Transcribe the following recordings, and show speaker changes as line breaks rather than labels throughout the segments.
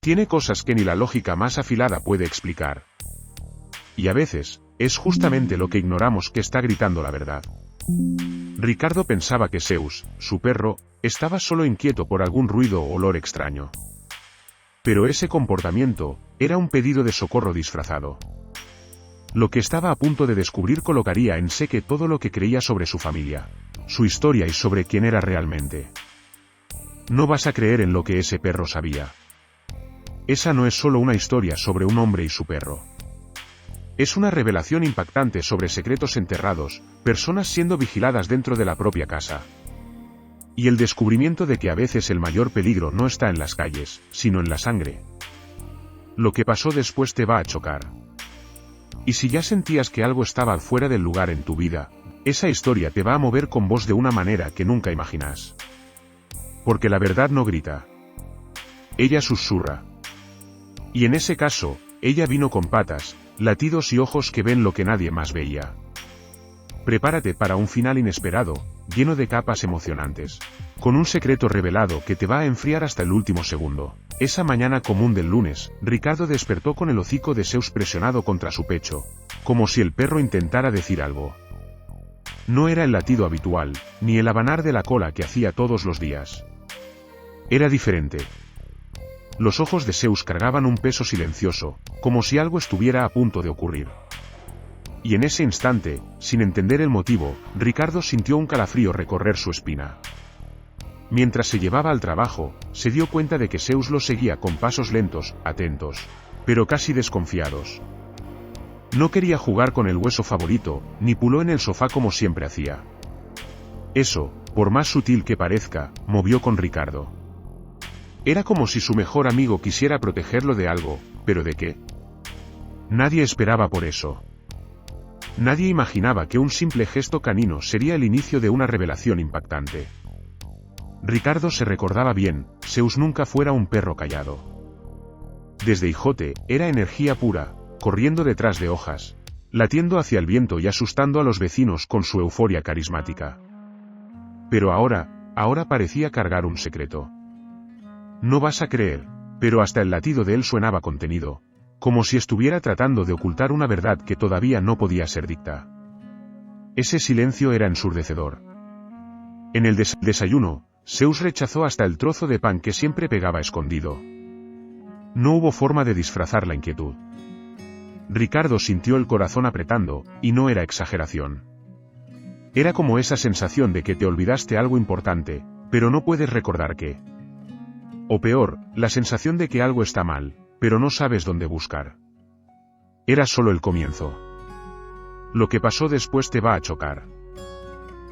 Tiene cosas que ni la lógica más afilada puede explicar. Y a veces, es justamente lo que ignoramos que está gritando la verdad. Ricardo pensaba que Zeus, su perro, estaba solo inquieto por algún ruido o olor extraño. Pero ese comportamiento era un pedido de socorro disfrazado. Lo que estaba a punto de descubrir colocaría en xeque todo lo que creía sobre su familia, su historia y sobre quién era realmente. No vas a creer en lo que ese perro sabía. Esa no es solo una historia sobre un hombre y su perro. Es una revelación impactante sobre secretos enterrados, personas siendo vigiladas dentro de la propia casa. Y el descubrimiento de que a veces el mayor peligro no está en las calles, sino en la sangre. Lo que pasó después te va a chocar. Y si ya sentías que algo estaba fuera del lugar en tu vida, esa historia te va a mover con voz de una manera que nunca imaginas. Porque la verdad no grita. Ella susurra. Y en ese caso, ella vino con patas, latidos y ojos que ven lo que nadie más veía. Prepárate para un final inesperado, lleno de capas emocionantes. Con un secreto revelado que te va a enfriar hasta el último segundo. Esa mañana común del lunes, Ricardo despertó con el hocico de Zeus presionado contra su pecho, como si el perro intentara decir algo. No era el latido habitual, ni el abanar de la cola que hacía todos los días. Era diferente. Los ojos de Zeus cargaban un peso silencioso, como si algo estuviera a punto de ocurrir. Y en ese instante, sin entender el motivo, Ricardo sintió un calafrío recorrer su espina. Mientras se llevaba al trabajo, se dio cuenta de que Zeus lo seguía con pasos lentos, atentos, pero casi desconfiados. No quería jugar con el hueso favorito, ni puló en el sofá como siempre hacía. Eso, por más sutil que parezca, movió con Ricardo. Era como si su mejor amigo quisiera protegerlo de algo, ¿pero de qué? Nadie esperaba por eso. Nadie imaginaba que un simple gesto canino sería el inicio de una revelación impactante. Ricardo se recordaba bien, Zeus nunca fuera un perro callado. Desde hijote, era energía pura, corriendo detrás de hojas, latiendo hacia el viento y asustando a los vecinos con su euforia carismática. Pero ahora parecía cargar un secreto. No vas a creer, pero hasta el latido de él sonaba contenido, como si estuviera tratando de ocultar una verdad que todavía no podía ser dicta. Ese silencio era ensurdecedor. En el desayuno, Zeus rechazó hasta el trozo de pan que siempre pegaba escondido. No hubo forma de disfrazar la inquietud. Ricardo sintió el corazón apretando, y no era exageración. Era como esa sensación de que te olvidaste algo importante, pero no puedes recordar qué. O peor, la sensación de que algo está mal, pero no sabes dónde buscar. Era solo el comienzo. Lo que pasó después te va a chocar.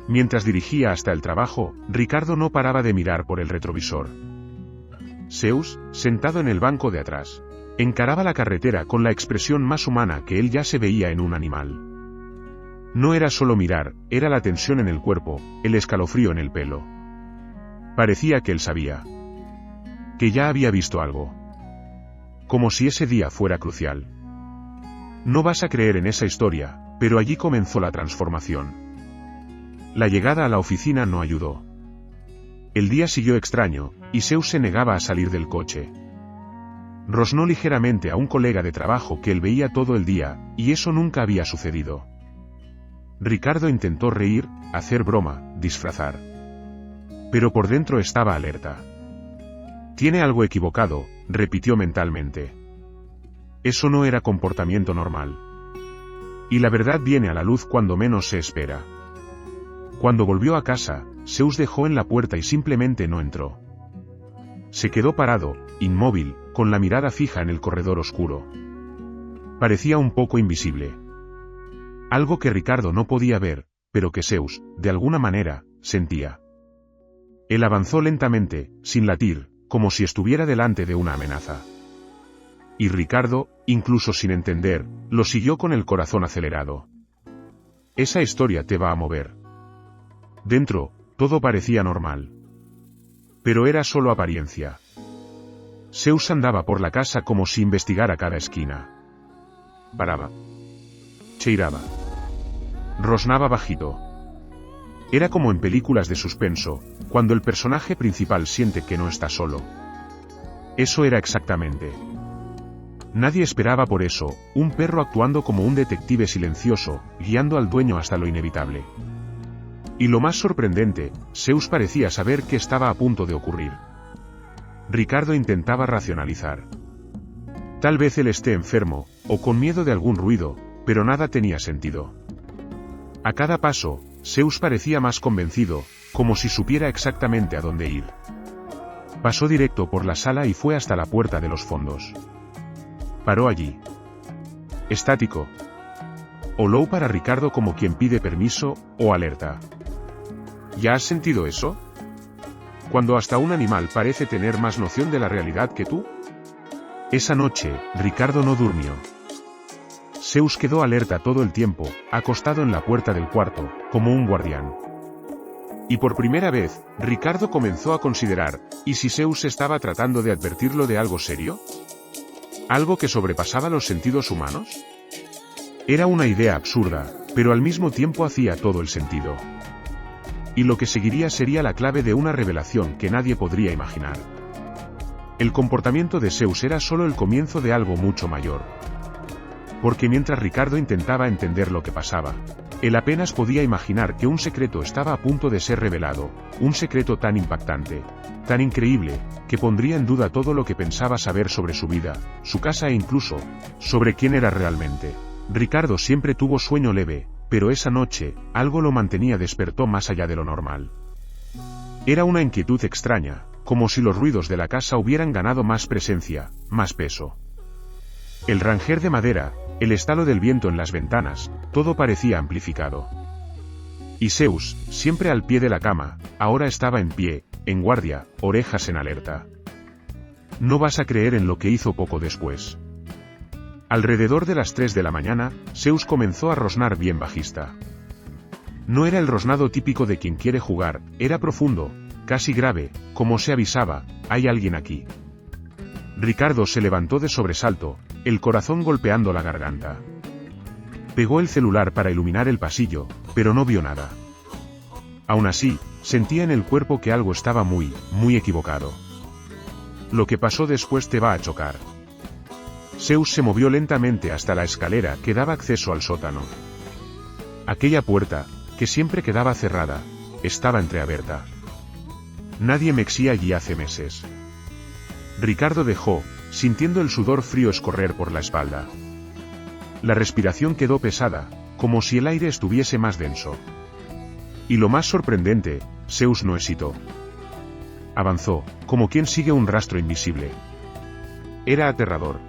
Mientras dirigía hasta el trabajo, Ricardo no paraba de mirar por el retrovisor. Zeus, sentado en el banco de atrás, encaraba la carretera con la expresión más humana que él ya se veía en un animal. No era solo mirar, era la tensión en el cuerpo, el escalofrío en el pelo. Parecía que él sabía. Que ya había visto algo. Como si ese día fuera crucial. No vas a creer en esa historia, pero allí comenzó la transformación. La llegada a la oficina no ayudó. El día siguió extraño, y Zeus se negaba a salir del coche. Rosnó ligeramente a un colega de trabajo que él veía todo el día, y eso nunca había sucedido. Ricardo intentó reír, hacer broma, disfrazar. Pero por dentro estaba alerta. Tiene algo equivocado, repitió mentalmente. Eso no era comportamiento normal. Y la verdad viene a la luz cuando menos se espera. Cuando volvió a casa, Zeus dejó en la puerta y simplemente no entró. Se quedó parado, inmóvil, con la mirada fija en el corredor oscuro. Parecía un poco invisible. Algo que Ricardo no podía ver, pero que Zeus, de alguna manera, sentía. Él avanzó lentamente, sin latir, como si estuviera delante de una amenaza. Y Ricardo, incluso sin entender, lo siguió con el corazón acelerado. Esa historia te va a mover. Dentro, todo parecía normal. Pero era solo apariencia. Zeus andaba por la casa como si investigara cada esquina. Paraba. Cheiraba. Rosnaba bajito. Era como en películas de suspenso, cuando el personaje principal siente que no está solo. Eso era exactamente. Nadie esperaba por eso, un perro actuando como un detective silencioso, guiando al dueño hasta lo inevitable. Y lo más sorprendente, Zeus parecía saber qué estaba a punto de ocurrir. Ricardo intentaba racionalizar. Tal vez él esté enfermo, o con miedo de algún ruido, pero nada tenía sentido. A cada paso, Zeus parecía más convencido, como si supiera exactamente a dónde ir. Pasó directo por la sala y fue hasta la puerta de los fondos. Paró allí. Estático. O low para Ricardo como quien pide permiso, o alerta. ¿Ya has sentido eso? Cuando hasta un animal parece tener más noción de la realidad que tú. Esa noche, Ricardo no durmió. Zeus quedó alerta todo el tiempo, acostado en la puerta del cuarto, como un guardián. Y por primera vez, Ricardo comenzó a considerar, ¿y si Zeus estaba tratando de advertirlo de algo serio? ¿Algo que sobrepasaba los sentidos humanos? Era una idea absurda, pero al mismo tiempo hacía todo el sentido. Y lo que seguiría sería la clave de una revelación que nadie podría imaginar. El comportamiento de Zeus era solo el comienzo de algo mucho mayor. Porque mientras Ricardo intentaba entender lo que pasaba, él apenas podía imaginar que un secreto estaba a punto de ser revelado, un secreto tan impactante, tan increíble, que pondría en duda todo lo que pensaba saber sobre su vida, su casa e incluso, sobre quién era realmente. Ricardo siempre tuvo sueño leve, pero esa noche, algo lo mantenía despierto más allá de lo normal. Era una inquietud extraña, como si los ruidos de la casa hubieran ganado más presencia, más peso. El ranger de madera, el estalo del viento en las ventanas, todo parecía amplificado. Y Zeus, siempre al pie de la cama, ahora estaba en pie, en guardia, orejas en alerta. No vas a creer en lo que hizo poco después. Alrededor de las 3 de la mañana, Zeus comenzó a rosnar bien bajista. No era el rosnado típico de quien quiere jugar, era profundo, casi grave, como se avisaba, hay alguien aquí. Ricardo se levantó de sobresalto, el corazón golpeando la garganta. Pegó el celular para iluminar el pasillo, pero no vio nada. Aún así, sentía en el cuerpo que algo estaba muy equivocado. Lo que pasó después te va a chocar. Zeus se movió lentamente hasta la escalera que daba acceso al sótano. Aquella puerta, que siempre quedaba cerrada, estaba entreabierta. Nadie me exía allí hace meses. Ricardo dejó, sintiendo el sudor frío escorrer por la espalda. La respiración quedó pesada, como si el aire estuviese más denso. Y lo más sorprendente, Zeus no hesitó. Avanzó, como quien sigue un rastro invisible. Era aterrador.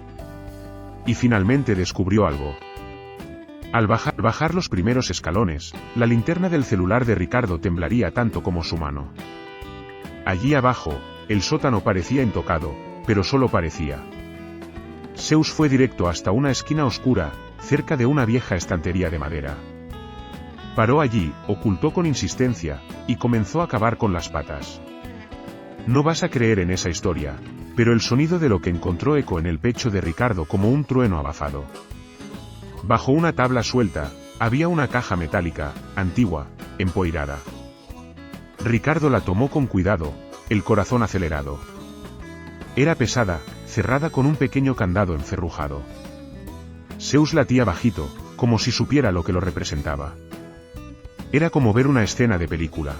Y finalmente descubrió algo. Al bajar los primeros escalones, la linterna del celular de Ricardo temblaría tanto como su mano. Allí abajo, el sótano parecía intocado, pero solo parecía. Zeus fue directo hasta una esquina oscura, cerca de una vieja estantería de madera. Paró allí, ocultó con insistencia, y comenzó a cavar con las patas. No vas a creer en esa historia, pero el sonido de lo que encontró eco en el pecho de Ricardo como un trueno abafado. Bajo una tabla suelta, había una caja metálica, antigua, empoirada. Ricardo la tomó con cuidado, el corazón acelerado. Era pesada, cerrada con un pequeño candado encerrujado. Zeus latía bajito, como si supiera lo que lo representaba. Era como ver una escena de película.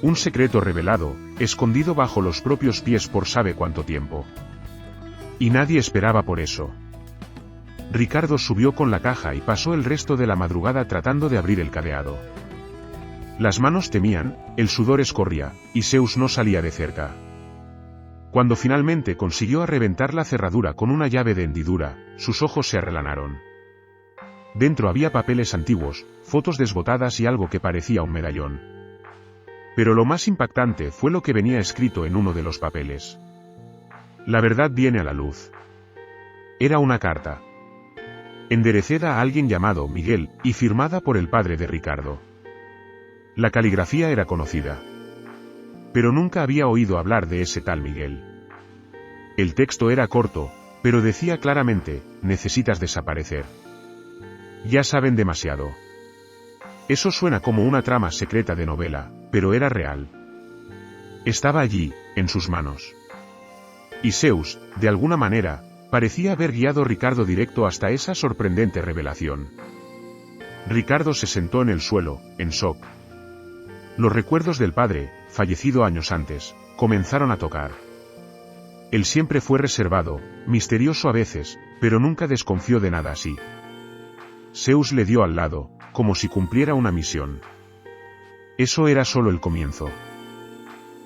Un secreto revelado, escondido bajo los propios pies por sabe cuánto tiempo. Y nadie esperaba por eso. Ricardo subió con la caja y pasó el resto de la madrugada tratando de abrir el cadeado. Las manos temían, el sudor escorría, y Zeus no salía de cerca. Cuando finalmente consiguió reventar la cerradura con una llave de hendidura, sus ojos se arrelanaron. Dentro había papeles antiguos, fotos desbotadas y algo que parecía un medallón. Pero lo más impactante fue lo que venía escrito en uno de los papeles. La verdad viene a la luz. Era una carta. Enderecida a alguien llamado Miguel, y firmada por el padre de Ricardo. La caligrafía era conocida. Pero nunca había oído hablar de ese tal Miguel. El texto era corto, pero decía claramente, necesitas desaparecer. Ya saben demasiado. Eso suena como una trama secreta de novela, pero era real. Estaba allí, en sus manos. Y Zeus, de alguna manera, parecía haber guiado a Ricardo directo hasta esa sorprendente revelación. Ricardo se sentó en el suelo, en shock. Los recuerdos del padre, fallecido años antes, comenzaron a tocar. Él siempre fue reservado, misterioso a veces, pero nunca desconfió de nada así. Zeus le dio al lado, como si cumpliera una misión. Eso era solo el comienzo.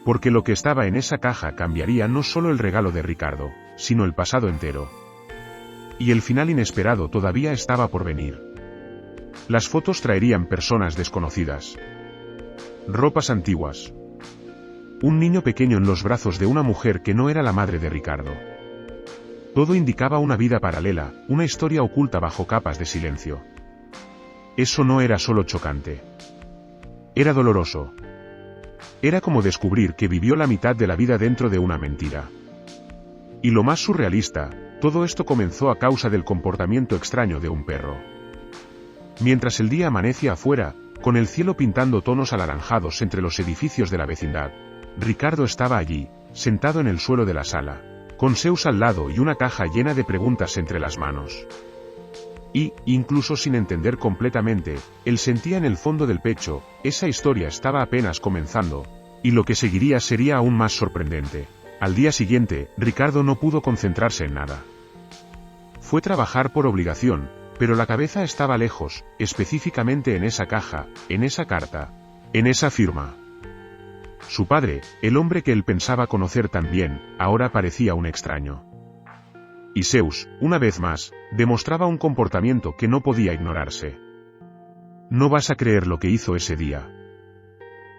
Porque lo que estaba en esa caja cambiaría no solo el regalo de Ricardo, sino el pasado entero. Y el final inesperado todavía estaba por venir. Las fotos traerían personas desconocidas. Ropas antiguas. Un niño pequeño en los brazos de una mujer que no era la madre de Ricardo. Todo indicaba una vida paralela, una historia oculta bajo capas de silencio. Eso no era solo chocante. Era doloroso. Era como descubrir que vivió la mitad de la vida dentro de una mentira. Y lo más surrealista, todo esto comenzó a causa del comportamiento extraño de un perro. Mientras el día amanecía afuera, con el cielo pintando tonos anaranjados entre los edificios de la vecindad, Ricardo estaba allí, sentado en el suelo de la sala, con Zeus al lado y una caja llena de preguntas entre las manos. Y, incluso sin entender completamente, él sentía en el fondo del pecho, esa historia estaba apenas comenzando, y lo que seguiría sería aún más sorprendente. Al día siguiente, Ricardo no pudo concentrarse en nada. Fue trabajar por obligación, pero la cabeza estaba lejos, específicamente en esa caja, en esa carta, en esa firma. Su padre, el hombre que él pensaba conocer tan bien, ahora parecía un extraño. Y Zeus, una vez más, demostraba un comportamiento que no podía ignorarse. No vas a creer lo que hizo ese día.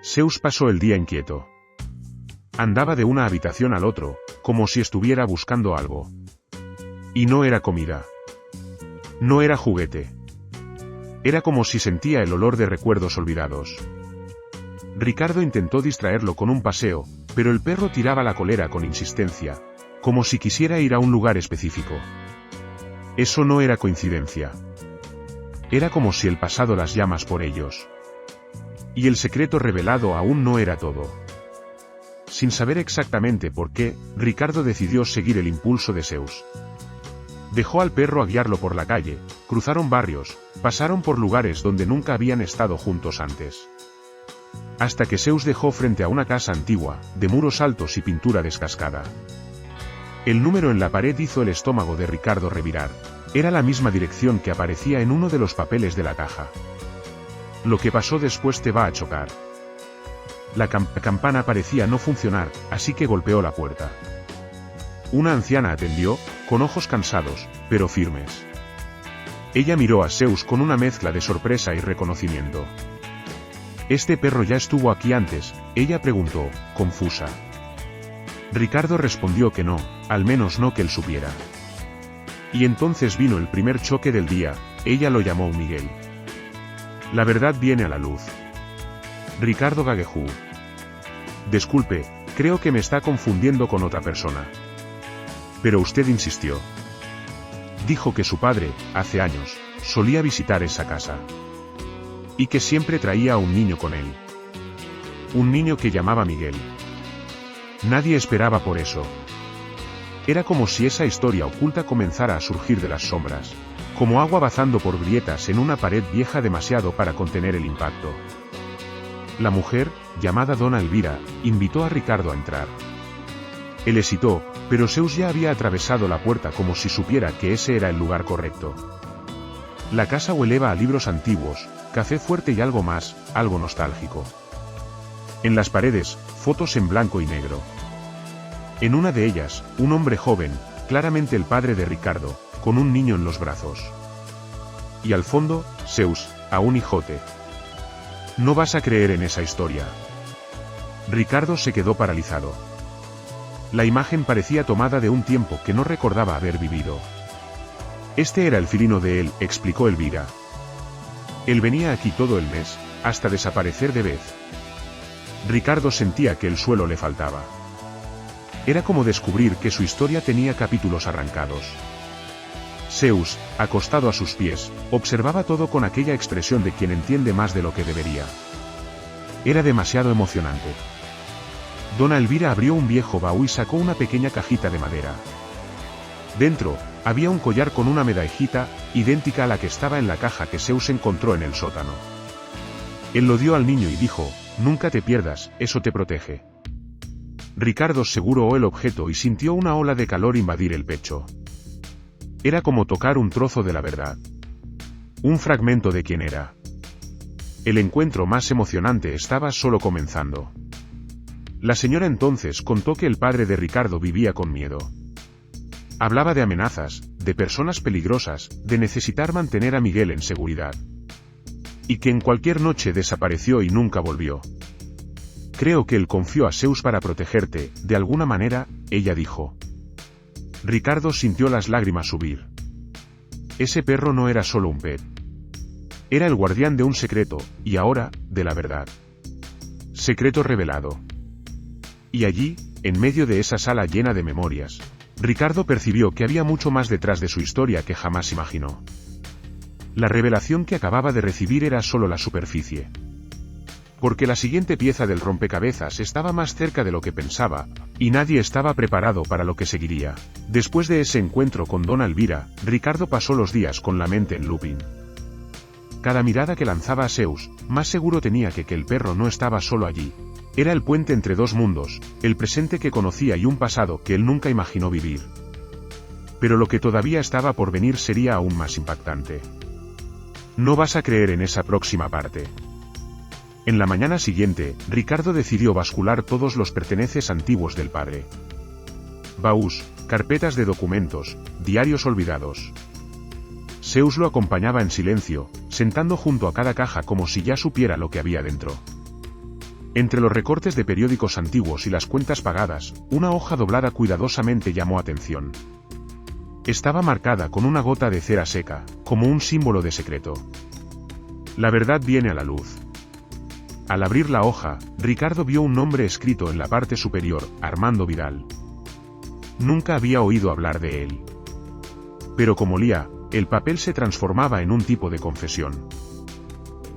Zeus pasó el día inquieto. Andaba de una habitación al otro, como si estuviera buscando algo. Y no era comida. No era juguete. Era como si sentía el olor de recuerdos olvidados. Ricardo intentó distraerlo con un paseo, pero el perro tiraba la colera con insistencia, como si quisiera ir a un lugar específico. Eso no era coincidencia. Era como si el pasado las llamas por ellos. Y el secreto revelado aún no era todo. Sin saber exactamente por qué, Ricardo decidió seguir el impulso de Zeus. Dejó al perro a guiarlo por la calle, cruzaron barrios, pasaron por lugares donde nunca habían estado juntos antes. Hasta que Zeus dejó frente a una casa antigua, de muros altos y pintura descascada. El número en la pared hizo el estómago de Ricardo revirar. Era la misma dirección que aparecía en uno de los papeles de la caja. Lo que pasó después te va a chocar. La campana parecía no funcionar, así que golpeó la puerta. Una anciana atendió, con ojos cansados, pero firmes. Ella miró a Zeus con una mezcla de sorpresa y reconocimiento. ¿Este perro ya estuvo aquí antes?, ella preguntó, confusa. Ricardo respondió que no, al menos no que él supiera. Y entonces vino el primer choque del día, ella lo llamó Miguel. La verdad viene a la luz. Ricardo gaguejó. Disculpe, creo que me está confundiendo con otra persona. Pero usted insistió. Dijo que su padre, hace años, solía visitar esa casa. Y que siempre traía a un niño con él. Un niño que llamaba Miguel. Nadie esperaba por eso. Era como si esa historia oculta comenzara a surgir de las sombras, como agua bazando por grietas en una pared vieja demasiado para contener el impacto. La mujer, llamada Dona Elvira, invitó a Ricardo a entrar. Él hesitó, pero Zeus ya había atravesado la puerta como si supiera que ese era el lugar correcto. La casa hueleba a libros antiguos, café fuerte y algo más, algo nostálgico. En las paredes, fotos en blanco y negro. En una de ellas, un hombre joven, claramente el padre de Ricardo, con un niño en los brazos. Y al fondo, Zeus, a un hijote. No vas a creer en esa historia. Ricardo se quedó paralizado. La imagen parecía tomada de un tiempo que no recordaba haber vivido. Este era el filino de él, explicó Elvira. Él venía aquí todo el mes, hasta desaparecer de vez. Ricardo sentía que el suelo le faltaba. Era como descubrir que su historia tenía capítulos arrancados. Zeus, acostado a sus pies, observaba todo con aquella expresión de quien entiende más de lo que debería. Era demasiado emocionante. Dona Elvira abrió un viejo baúl y sacó una pequeña cajita de madera. Dentro, había un collar con una medallita, idéntica a la que estaba en la caja que Zeus encontró en el sótano. Él lo dio al niño y dijo: «Nunca te pierdas, eso te protege». Ricardo seguró el objeto y sintió una ola de calor invadir el pecho. Era como tocar un trozo de la verdad. Un fragmento de quién era. El encuentro más emocionante estaba solo comenzando. La señora entonces contó que el padre de Ricardo vivía con miedo. Hablaba de amenazas, de personas peligrosas, de necesitar mantener a Miguel en seguridad. Y que en cualquier noche desapareció y nunca volvió. «Creo que él confió a Zeus para protegerte, de alguna manera», ella dijo. Ricardo sintió las lágrimas subir. Ese perro no era solo un pet. Era el guardián de un secreto, y ahora, de la verdad. Secreto revelado. Y allí, en medio de esa sala llena de memorias, Ricardo percibió que había mucho más detrás de su historia que jamás imaginó. La revelación que acababa de recibir era solo la superficie. Porque la siguiente pieza del rompecabezas estaba más cerca de lo que pensaba, y nadie estaba preparado para lo que seguiría. Después de ese encuentro con Dona Elvira, Ricardo pasó los días con la mente en looping. Cada mirada que lanzaba a Zeus, más seguro tenía que el perro no estaba solo allí. Era el puente entre dos mundos, el presente que conocía y un pasado que él nunca imaginó vivir. Pero lo que todavía estaba por venir sería aún más impactante. No vas a creer en esa próxima parte. En la mañana siguiente, Ricardo decidió bascular todos los perteneces antiguos del padre. Baús, carpetas de documentos, diarios olvidados. Zeus lo acompañaba en silencio, sentando junto a cada caja como si ya supiera lo que había dentro. Entre los recortes de periódicos antiguos y las cuentas pagadas, una hoja doblada cuidadosamente llamó atención. Estaba marcada con una gota de cera seca, como un símbolo de secreto. La verdad viene a la luz. Al abrir la hoja, Ricardo vio un nombre escrito en la parte superior: Armando Vidal. Nunca había oído hablar de él. Pero como lía, el papel se transformaba en un tipo de confesión.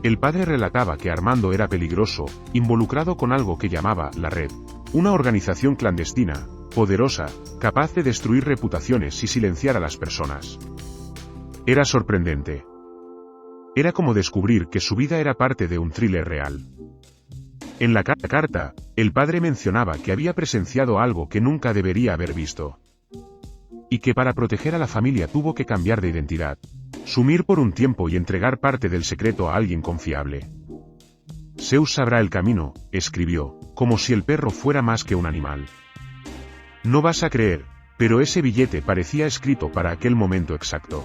El padre relataba que Armando era peligroso, involucrado con algo que llamaba la Red, una organización clandestina, poderosa, capaz de destruir reputaciones y silenciar a las personas. Era sorprendente. Era como descubrir que su vida era parte de un thriller real. En la carta, el padre mencionaba que había presenciado algo que nunca debería haber visto. Y que para proteger a la familia tuvo que cambiar de identidad, sumir por un tiempo y entregar parte del secreto a alguien confiable. Zeus sabrá el camino, escribió, como si el perro fuera más que un animal. No vas a creer, pero ese billete parecía escrito para aquel momento exacto.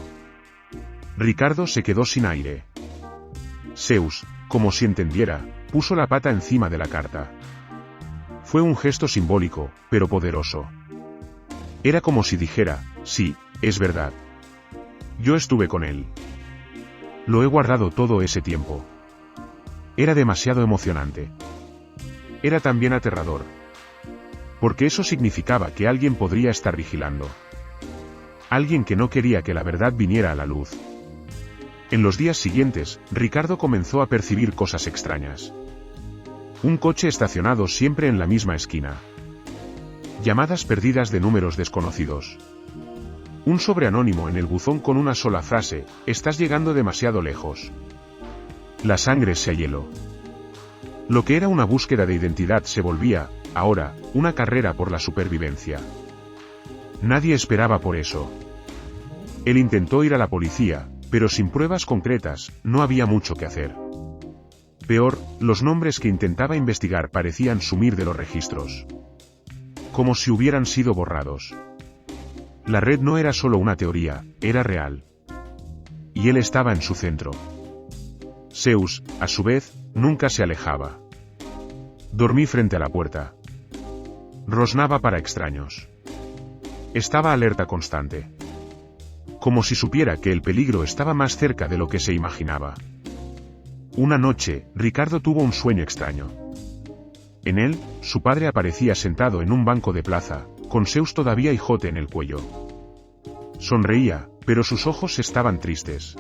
Ricardo se quedó sin aire. Zeus, como si entendiera, puso la pata encima de la carta. Fue un gesto simbólico, pero poderoso. Era como si dijera: sí, es verdad. Yo estuve con él. Lo he guardado todo ese tiempo. Era demasiado emocionante. Era también aterrador. Porque eso significaba que alguien podría estar vigilando. Alguien que no quería que la verdad viniera a la luz. En los días siguientes, Ricardo comenzó a percibir cosas extrañas. Un coche estacionado siempre en la misma esquina. Llamadas perdidas de números desconocidos. Un sobre anónimo en el buzón con una sola frase: estás llegando demasiado lejos. La sangre se hieló. Lo que era una búsqueda de identidad se volvía, ahora, una carrera por la supervivencia. Nadie esperaba por eso. Él intentó ir a la policía, pero sin pruebas concretas, no había mucho que hacer. Peor, los nombres que intentaba investigar parecían sumir de los registros. Como si hubieran sido borrados. La red no era solo una teoría, era real. Y él estaba en su centro. Zeus, a su vez, nunca se alejaba. Dormí frente a la puerta. Rosnaba para extraños. Estaba alerta constante. Como si supiera que el peligro estaba más cerca de lo que se imaginaba. Una noche, Ricardo tuvo un sueño extraño. En él, su padre aparecía sentado en un banco de plaza, con Zeus todavía hijote en el cuello. Sonreía, pero sus ojos estaban tristes.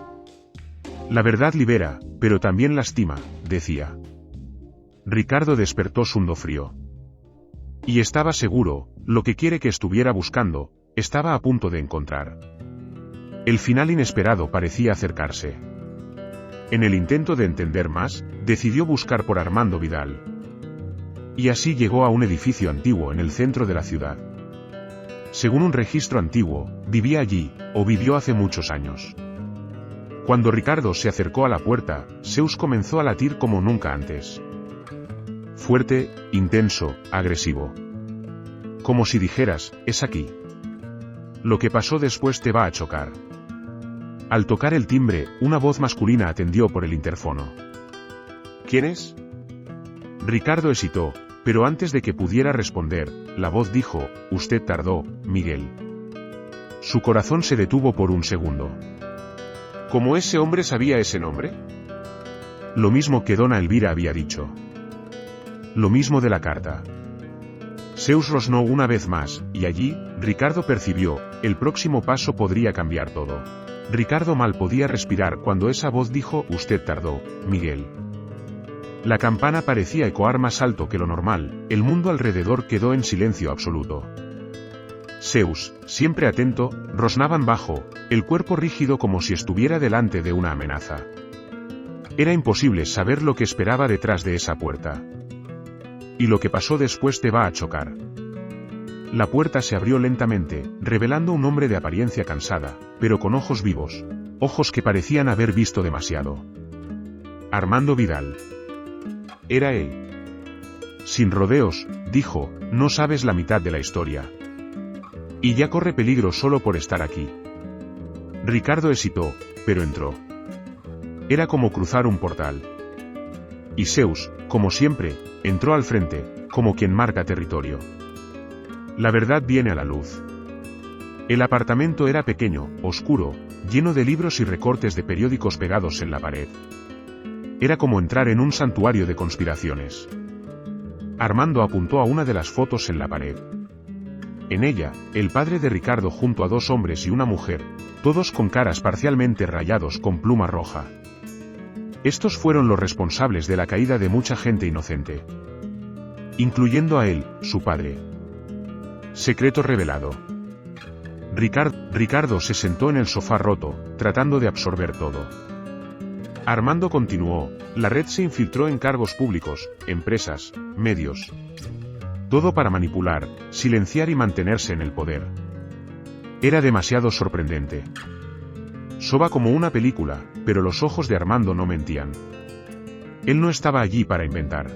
La verdad libera, pero también lastima, decía. Ricardo despertó sudando frío. Y estaba seguro, lo que quiere que estuviera buscando, estaba a punto de encontrar. El final inesperado parecía acercarse. En el intento de entender más, decidió buscar por Armando Vidal. Y así llegó a un edificio antiguo en el centro de la ciudad. Según un registro antiguo, vivía allí, o vivió hace muchos años. Cuando Ricardo se acercó a la puerta, Zeus comenzó a latir como nunca antes. Fuerte, intenso, agresivo. Como si dijeras, es aquí. Lo que pasó después te va a chocar. Al tocar el timbre, una voz masculina atendió por el interfono. ¿Quién es? Ricardo hesitó, pero antes de que pudiera responder, la voz dijo, usted tardó, Miguel. Su corazón se detuvo por un segundo. ¿Cómo ese hombre sabía ese nombre? Lo mismo que Dona Elvira había dicho. Lo mismo de la carta. Zeus rosnó una vez más, y allí, Ricardo percibió, el próximo paso podría cambiar todo. Ricardo mal podía respirar cuando esa voz dijo, usted tardó, Miguel. La campana parecía ecoar más alto que lo normal, el mundo alrededor quedó en silencio absoluto. Zeus, siempre atento, rosnaban bajo, el cuerpo rígido como si estuviera delante de una amenaza. Era imposible saber lo que esperaba detrás de esa puerta. Y lo que pasó después te va a chocar. La puerta se abrió lentamente, revelando un hombre de apariencia cansada, pero con ojos vivos, ojos que parecían haber visto demasiado. Armando Vidal. Era él. Sin rodeos, dijo, no sabes la mitad de la historia. Y ya corre peligro solo por estar aquí. Ricardo hesitó, pero entró. Era como cruzar un portal. Y Zeus, como siempre, entró al frente, como quien marca territorio. La verdad viene a la luz. El apartamento era pequeño, oscuro, lleno de libros y recortes de periódicos pegados en la pared. Era como entrar en un santuario de conspiraciones. Armando apuntó a una de las fotos en la pared. En ella, el padre de Ricardo junto a dos hombres y una mujer, todos con caras parcialmente rayados con pluma roja. Estos fueron los responsables de la caída de mucha gente inocente. Incluyendo a él, su padre. Secreto revelado. Ricardo se sentó en el sofá roto, tratando de absorber todo. Armando continuó, la red se infiltró en cargos públicos, empresas, medios. Todo para manipular, silenciar y mantenerse en el poder. Era demasiado sorprendente. Soba como una película, pero los ojos de Armando no mentían. Él no estaba allí para inventar.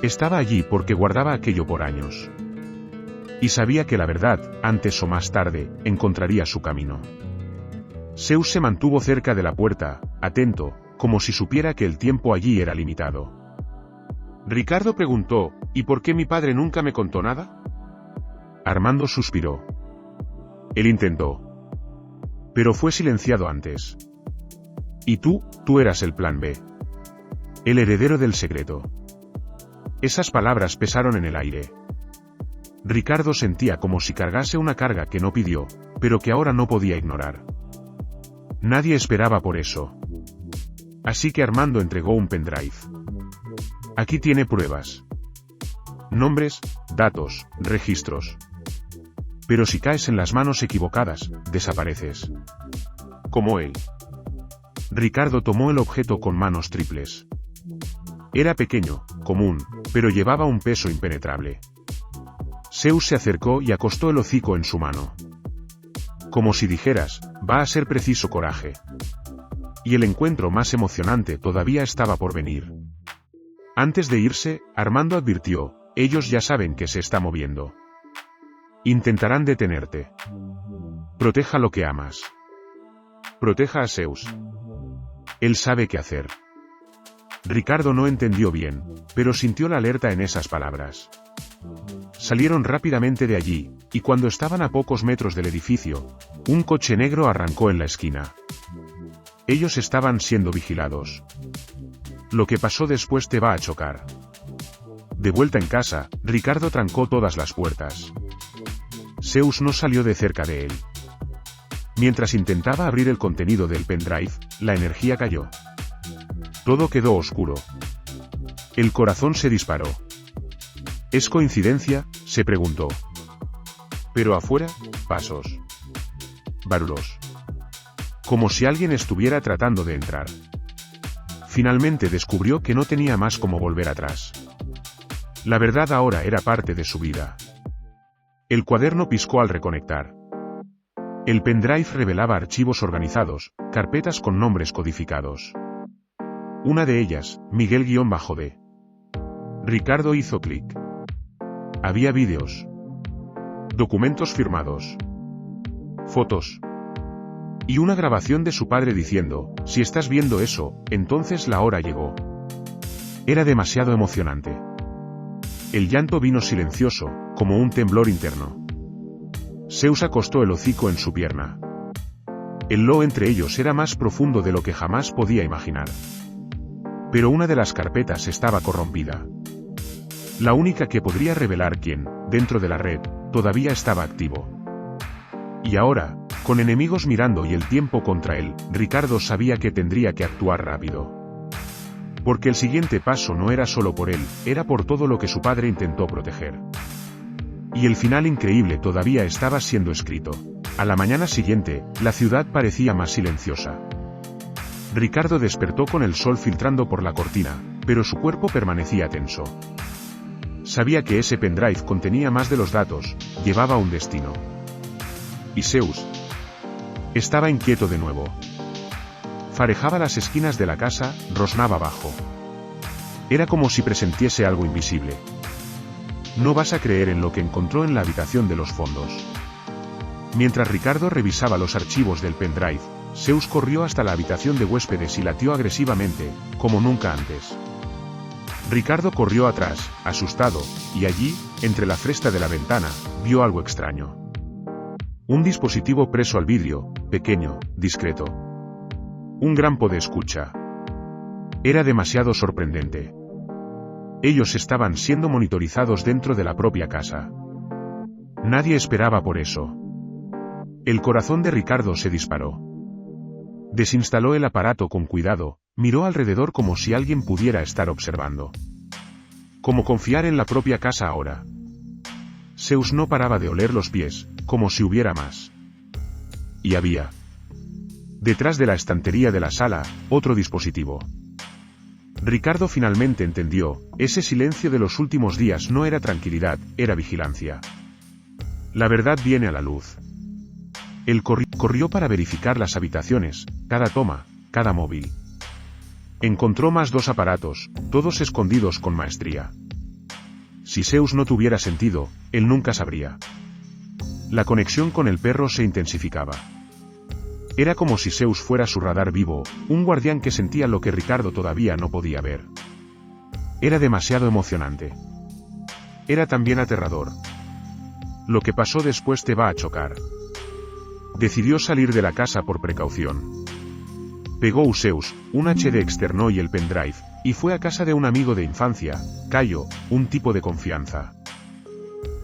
Estaba allí porque guardaba aquello por años. Y sabía que la verdad, antes o más tarde, encontraría su camino. Zeus se mantuvo cerca de la puerta, atento, como si supiera que el tiempo allí era limitado. Ricardo preguntó, ¿y por qué mi padre nunca me contó nada? Armando suspiró. Él intentó. Pero fue silenciado antes. Y tú eras el plan B. El heredero del secreto. Esas palabras pesaron en el aire. Ricardo sentía como si cargase una carga que no pidió, pero que ahora no podía ignorar. Nadie esperaba por eso. Así que Armando entregó un pendrive. Aquí tiene pruebas. Nombres, datos, registros. Pero si caes en las manos equivocadas, desapareces. Como él. Ricardo tomó el objeto con manos triples. Era pequeño, común, pero llevaba un peso impenetrable. Zeus se acercó y acostó el hocico en su mano. Como si dijeras, va a ser preciso coraje. Y el encuentro más emocionante todavía estaba por venir. Antes de irse, Armando advirtió, ellos ya saben que se está moviendo. Intentarán detenerte. Proteja lo que amas. Proteja a Zeus. Él sabe qué hacer. Ricardo no entendió bien, pero sintió la alerta en esas palabras. Salieron rápidamente de allí, y cuando estaban a pocos metros del edificio, un coche negro arrancó en la esquina. Ellos estaban siendo vigilados. Lo que pasó después te va a chocar. De vuelta en casa, Ricardo trancó todas las puertas. Zeus no salió de cerca de él. Mientras intentaba abrir el contenido del pendrive, la energía cayó. Todo quedó oscuro. El corazón se disparó. ¿Es coincidencia?, se preguntó. Pero afuera, pasos. Barullos. Como si alguien estuviera tratando de entrar. Finalmente descubrió que no tenía más cómo volver atrás. La verdad ahora era parte de su vida. El cuaderno piscó al reconectar. El pendrive revelaba archivos organizados, carpetas con nombres codificados. Una de ellas, Miguel-D. Ricardo hizo clic. Había vídeos. Documentos firmados. Fotos. Y una grabación de su padre diciendo, si estás viendo eso, entonces la hora llegó. Era demasiado emocionante. El llanto vino silencioso, como un temblor interno. Zeus acostó el hocico en su pierna. El lo entre ellos era más profundo de lo que jamás podía imaginar. Pero una de las carpetas estaba corrompida. La única que podría revelar quién, dentro de la red, todavía estaba activo. Y ahora, con enemigos mirando y el tiempo contra él, Ricardo sabía que tendría que actuar rápido. Porque el siguiente paso no era solo por él, era por todo lo que su padre intentó proteger. Y el final increíble todavía estaba siendo escrito. A la mañana siguiente, la ciudad parecía más silenciosa. Ricardo despertó con el sol filtrando por la cortina, pero su cuerpo permanecía tenso. Sabía que ese pendrive contenía más de los datos, llevaba un destino. Y Zeus estaba inquieto de nuevo. Farejaba las esquinas de la casa, rosnaba abajo. Era como si presentiese algo invisible. No vas a creer en lo que encontró en la habitación de los fondos. Mientras Ricardo revisaba los archivos del pendrive, Zeus corrió hasta la habitación de huéspedes y latió agresivamente, como nunca antes. Ricardo corrió atrás, asustado, y allí, entre la fresta de la ventana, vio algo extraño. Un dispositivo preso al vidrio, pequeño, discreto. Un gran podescucha. Era demasiado sorprendente. Ellos estaban siendo monitorizados dentro de la propia casa. Nadie esperaba por eso. El corazón de Ricardo se disparó. Desinstaló el aparato con cuidado, miró alrededor como si alguien pudiera estar observando. ¿Cómo confiar en la propia casa ahora? Zeus no paraba de oler los pies, como si hubiera más. Y había. Detrás de la estantería de la sala, otro dispositivo. Ricardo finalmente entendió, ese silencio de los últimos días no era tranquilidad, era vigilancia. La verdad viene a la luz. Él corrió para verificar las habitaciones, cada toma, cada móvil. Encontró más 2 aparatos, todos escondidos con maestría. Si Zeus no tuviera sentido, él nunca sabría. La conexión con el perro se intensificaba. Era como si Zeus fuera su radar vivo, un guardián que sentía lo que Ricardo todavía no podía ver. Era demasiado emocionante. Era también aterrador. Lo que pasó después te va a chocar. Decidió salir de la casa por precaución. Pegó Zeus, un HD externo y el pendrive, y fue a casa de un amigo de infancia, Cayo, un tipo de confianza.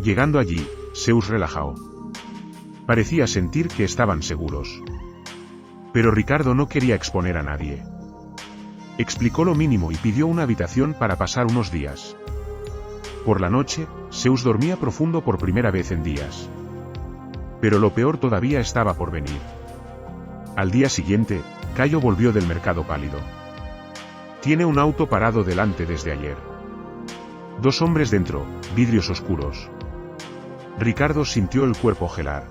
Llegando allí, Zeus relajó. Parecía sentir que estaban seguros. Pero Ricardo no quería exponer a nadie. Explicó lo mínimo y pidió una habitación para pasar unos días. Por la noche, Zeus dormía profundo por primera vez en días. Pero lo peor todavía estaba por venir. Al día siguiente, Cayo volvió del mercado pálido. Tiene un auto parado delante desde ayer. 2 hombres dentro, vidrios oscuros. Ricardo sintió el cuerpo gelar.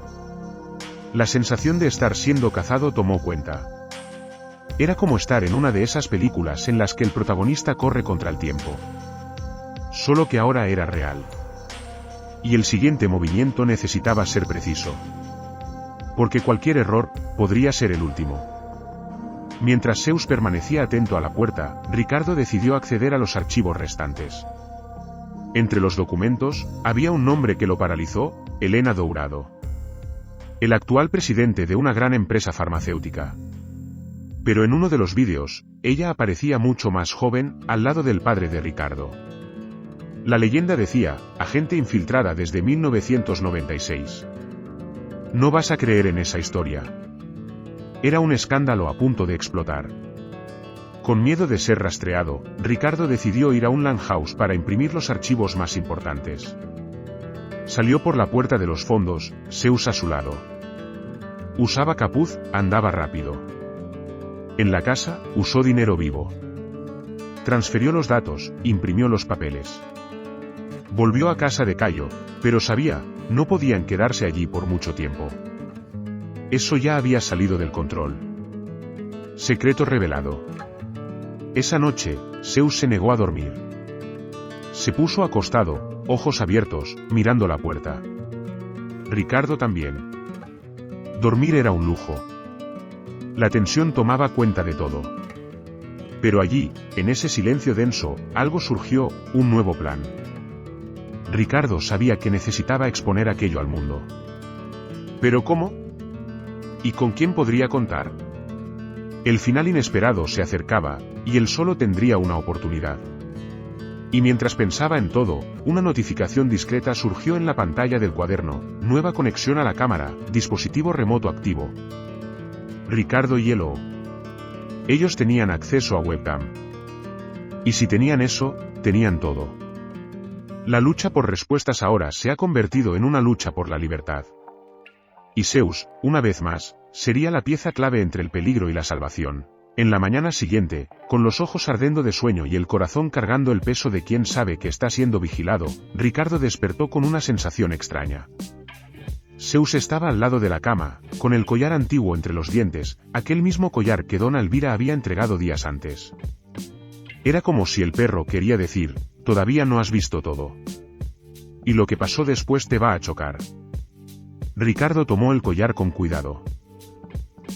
La sensación de estar siendo cazado tomó cuenta. Era como estar en una de esas películas en las que el protagonista corre contra el tiempo. Solo que ahora era real. Y el siguiente movimiento necesitaba ser preciso. Porque cualquier error, podría ser el último. Mientras Zeus permanecía atento a la puerta, Ricardo decidió acceder a los archivos restantes. Entre los documentos, había un nombre que lo paralizó, Elena Dourado. El actual presidente de una gran empresa farmacéutica. Pero en uno de los vídeos, ella aparecía mucho más joven, al lado del padre de Ricardo. La leyenda decía, agente infiltrada desde 1996. No vas a creer en esa historia. Era un escándalo a punto de explotar. Con miedo de ser rastreado, Ricardo decidió ir a un landhouse para imprimir los archivos más importantes. Salió por la puerta de los fondos, Zeus a su lado. Usaba capuz, andaba rápido. En la casa, usó dinero vivo. Transfirió los datos, imprimió los papeles. Volvió a casa de Cayo, pero sabía, no podían quedarse allí por mucho tiempo. Eso ya había salido del control. Secreto revelado. Esa noche, Zeus se negó a dormir. Se puso acostado, ojos abiertos, mirando la puerta. Ricardo también. Dormir era un lujo. La tensión tomaba cuenta de todo. Pero allí, en ese silencio denso, algo surgió, un nuevo plan. Ricardo sabía que necesitaba exponer aquello al mundo. ¿Pero cómo? ¿Y con quién podría contar? El final inesperado se acercaba, y él solo tendría una oportunidad. Y mientras pensaba en todo, una notificación discreta surgió en la pantalla del cuaderno: nueva conexión a la cámara, dispositivo remoto activo. Ricardo y Elo. Ellos tenían acceso a webcam. Y si tenían eso, tenían todo. La lucha por respuestas ahora se ha convertido en una lucha por la libertad. Y Zeus, una vez más, sería la pieza clave entre el peligro y la salvación. En la mañana siguiente, con los ojos ardiendo de sueño y el corazón cargando el peso de quien sabe que está siendo vigilado, Ricardo despertó con una sensación extraña. Zeus estaba al lado de la cama, con el collar antiguo entre los dientes, aquel mismo collar que Dona Elvira había entregado días antes. Era como si el perro quería decir: todavía no has visto todo. Y lo que pasó después te va a chocar. Ricardo tomó el collar con cuidado.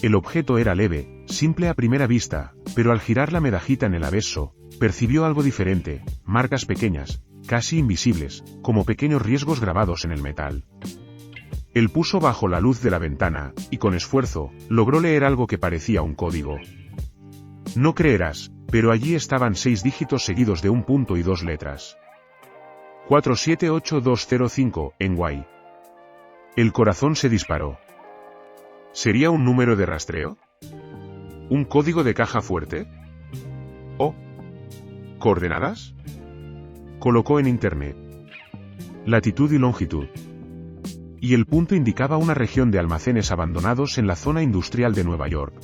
El objeto era leve, simple a primera vista, pero al girar la medallita en el abeso, percibió algo diferente: marcas pequeñas, casi invisibles, como pequeños riesgos grabados en el metal. Él puso bajo la luz de la ventana, y con esfuerzo, logró leer algo que parecía un código. No creerás, pero allí estaban 6 dígitos seguidos de un punto y 2 letras. 478205, en Guay. El corazón se disparó. ¿Sería un número de rastreo? ¿Un código de caja fuerte? ¿O coordenadas? Colocó en internet latitud y longitud. Y el punto indicaba una región de almacenes abandonados en la zona industrial de Nueva York.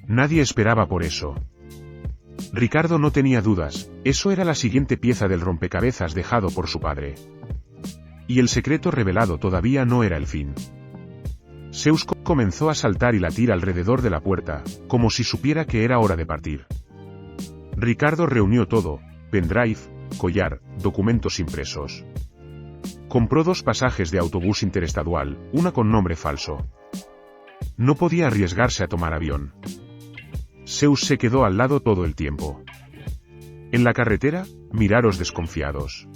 Nadie esperaba por eso. Ricardo no tenía dudas, eso era la siguiente pieza del rompecabezas dejado por su padre. Y el secreto revelado todavía no era el fin. Zeus comenzó a saltar y latir alrededor de la puerta, como si supiera que era hora de partir. Ricardo reunió todo: pendrive, collar, documentos impresos. Compró 2 pasajes de autobús interestadual, una con nombre falso. No podía arriesgarse a tomar avión. Zeus se quedó al lado todo el tiempo. En la carretera, miraros desconfiados.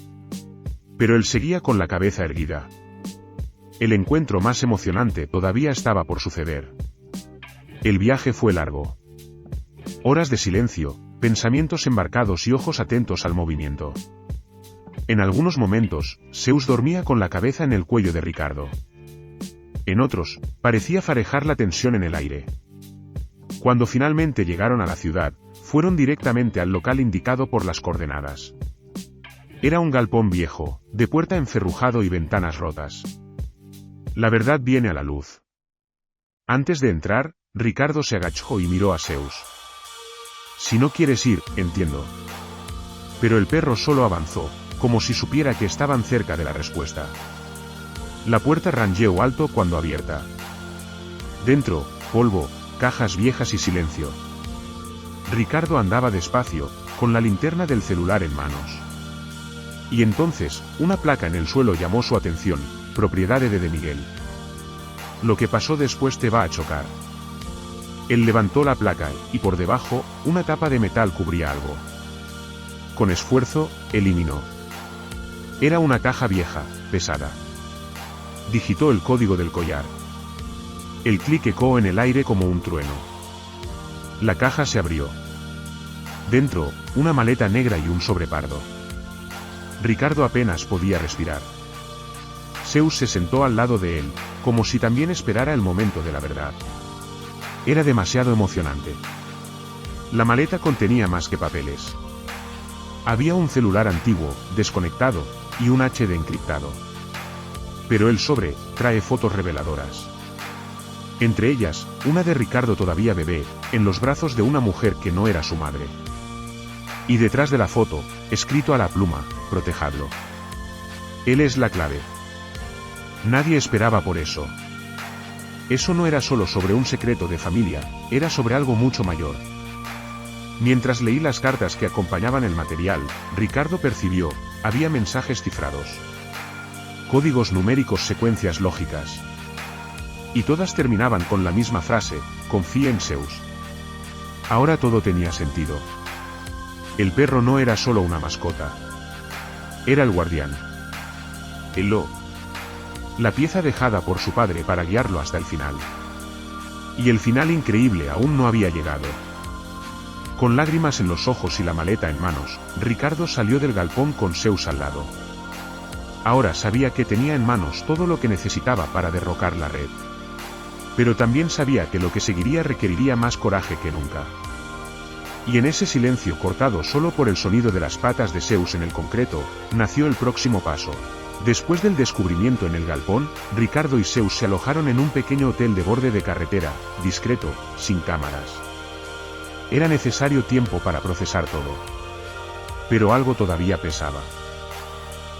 Pero él seguía con la cabeza erguida. El encuentro más emocionante todavía estaba por suceder. El viaje fue largo. Horas de silencio, pensamientos embarcados y ojos atentos al movimiento. En algunos momentos, Zeus dormía con la cabeza en el cuello de Ricardo. En otros, parecía farejar la tensión en el aire. Cuando finalmente llegaron a la ciudad, fueron directamente al local indicado por las coordenadas. Era un galpón viejo, de puerta encerrujado y ventanas rotas. La verdad viene a la luz. Antes de entrar, Ricardo se agachó y miró a Zeus. Si no quieres ir, entiendo. Pero el perro solo avanzó, como si supiera que estaban cerca de la respuesta. La puerta rancheó alto cuando abierta. Dentro, polvo, cajas viejas y silencio. Ricardo andaba despacio, con la linterna del celular en manos. Y entonces, una placa en el suelo llamó su atención: propiedad de Miguel. Lo que pasó después te va a chocar. Él levantó la placa, y por debajo, una tapa de metal cubría algo. Con esfuerzo, eliminó. Era una caja vieja, pesada. Digitó el código del collar. El clic ecoó en el aire como un trueno. La caja se abrió. Dentro, una maleta negra y un sobrepardo. Ricardo apenas podía respirar. Zeus se sentó al lado de él, como si también esperara el momento de la verdad. Era demasiado emocionante. La maleta contenía más que papeles. Había un celular antiguo, desconectado, y un HD encriptado. Pero el sobre trae fotos reveladoras. Entre ellas, una de Ricardo todavía bebé, en los brazos de una mujer que no era su madre. Y detrás de la foto, escrito a la pluma, protejadlo. Él es la clave. Nadie esperaba por eso. Eso no era solo sobre un secreto de familia, era sobre algo mucho mayor. Mientras leí las cartas que acompañaban el material, Ricardo percibió, había mensajes cifrados. Códigos numéricos, secuencias lógicas. Y todas terminaban con la misma frase, confía en Zeus. Ahora todo tenía sentido. El perro no era solo una mascota. Era el guardián. El lo. La pieza dejada por su padre para guiarlo hasta el final. Y el final increíble aún no había llegado. Con lágrimas en los ojos y la maleta en manos, Ricardo salió del galpón con Zeus al lado. Ahora sabía que tenía en manos todo lo que necesitaba para derrocar la red. Pero también sabía que lo que seguiría requeriría más coraje que nunca. Y en ese silencio cortado solo por el sonido de las patas de Zeus en el concreto, nació el próximo paso. Después del descubrimiento en el galpón, Ricardo y Zeus se alojaron en un pequeño hotel de borde de carretera, discreto, sin cámaras. Era necesario tiempo para procesar todo. Pero algo todavía pesaba.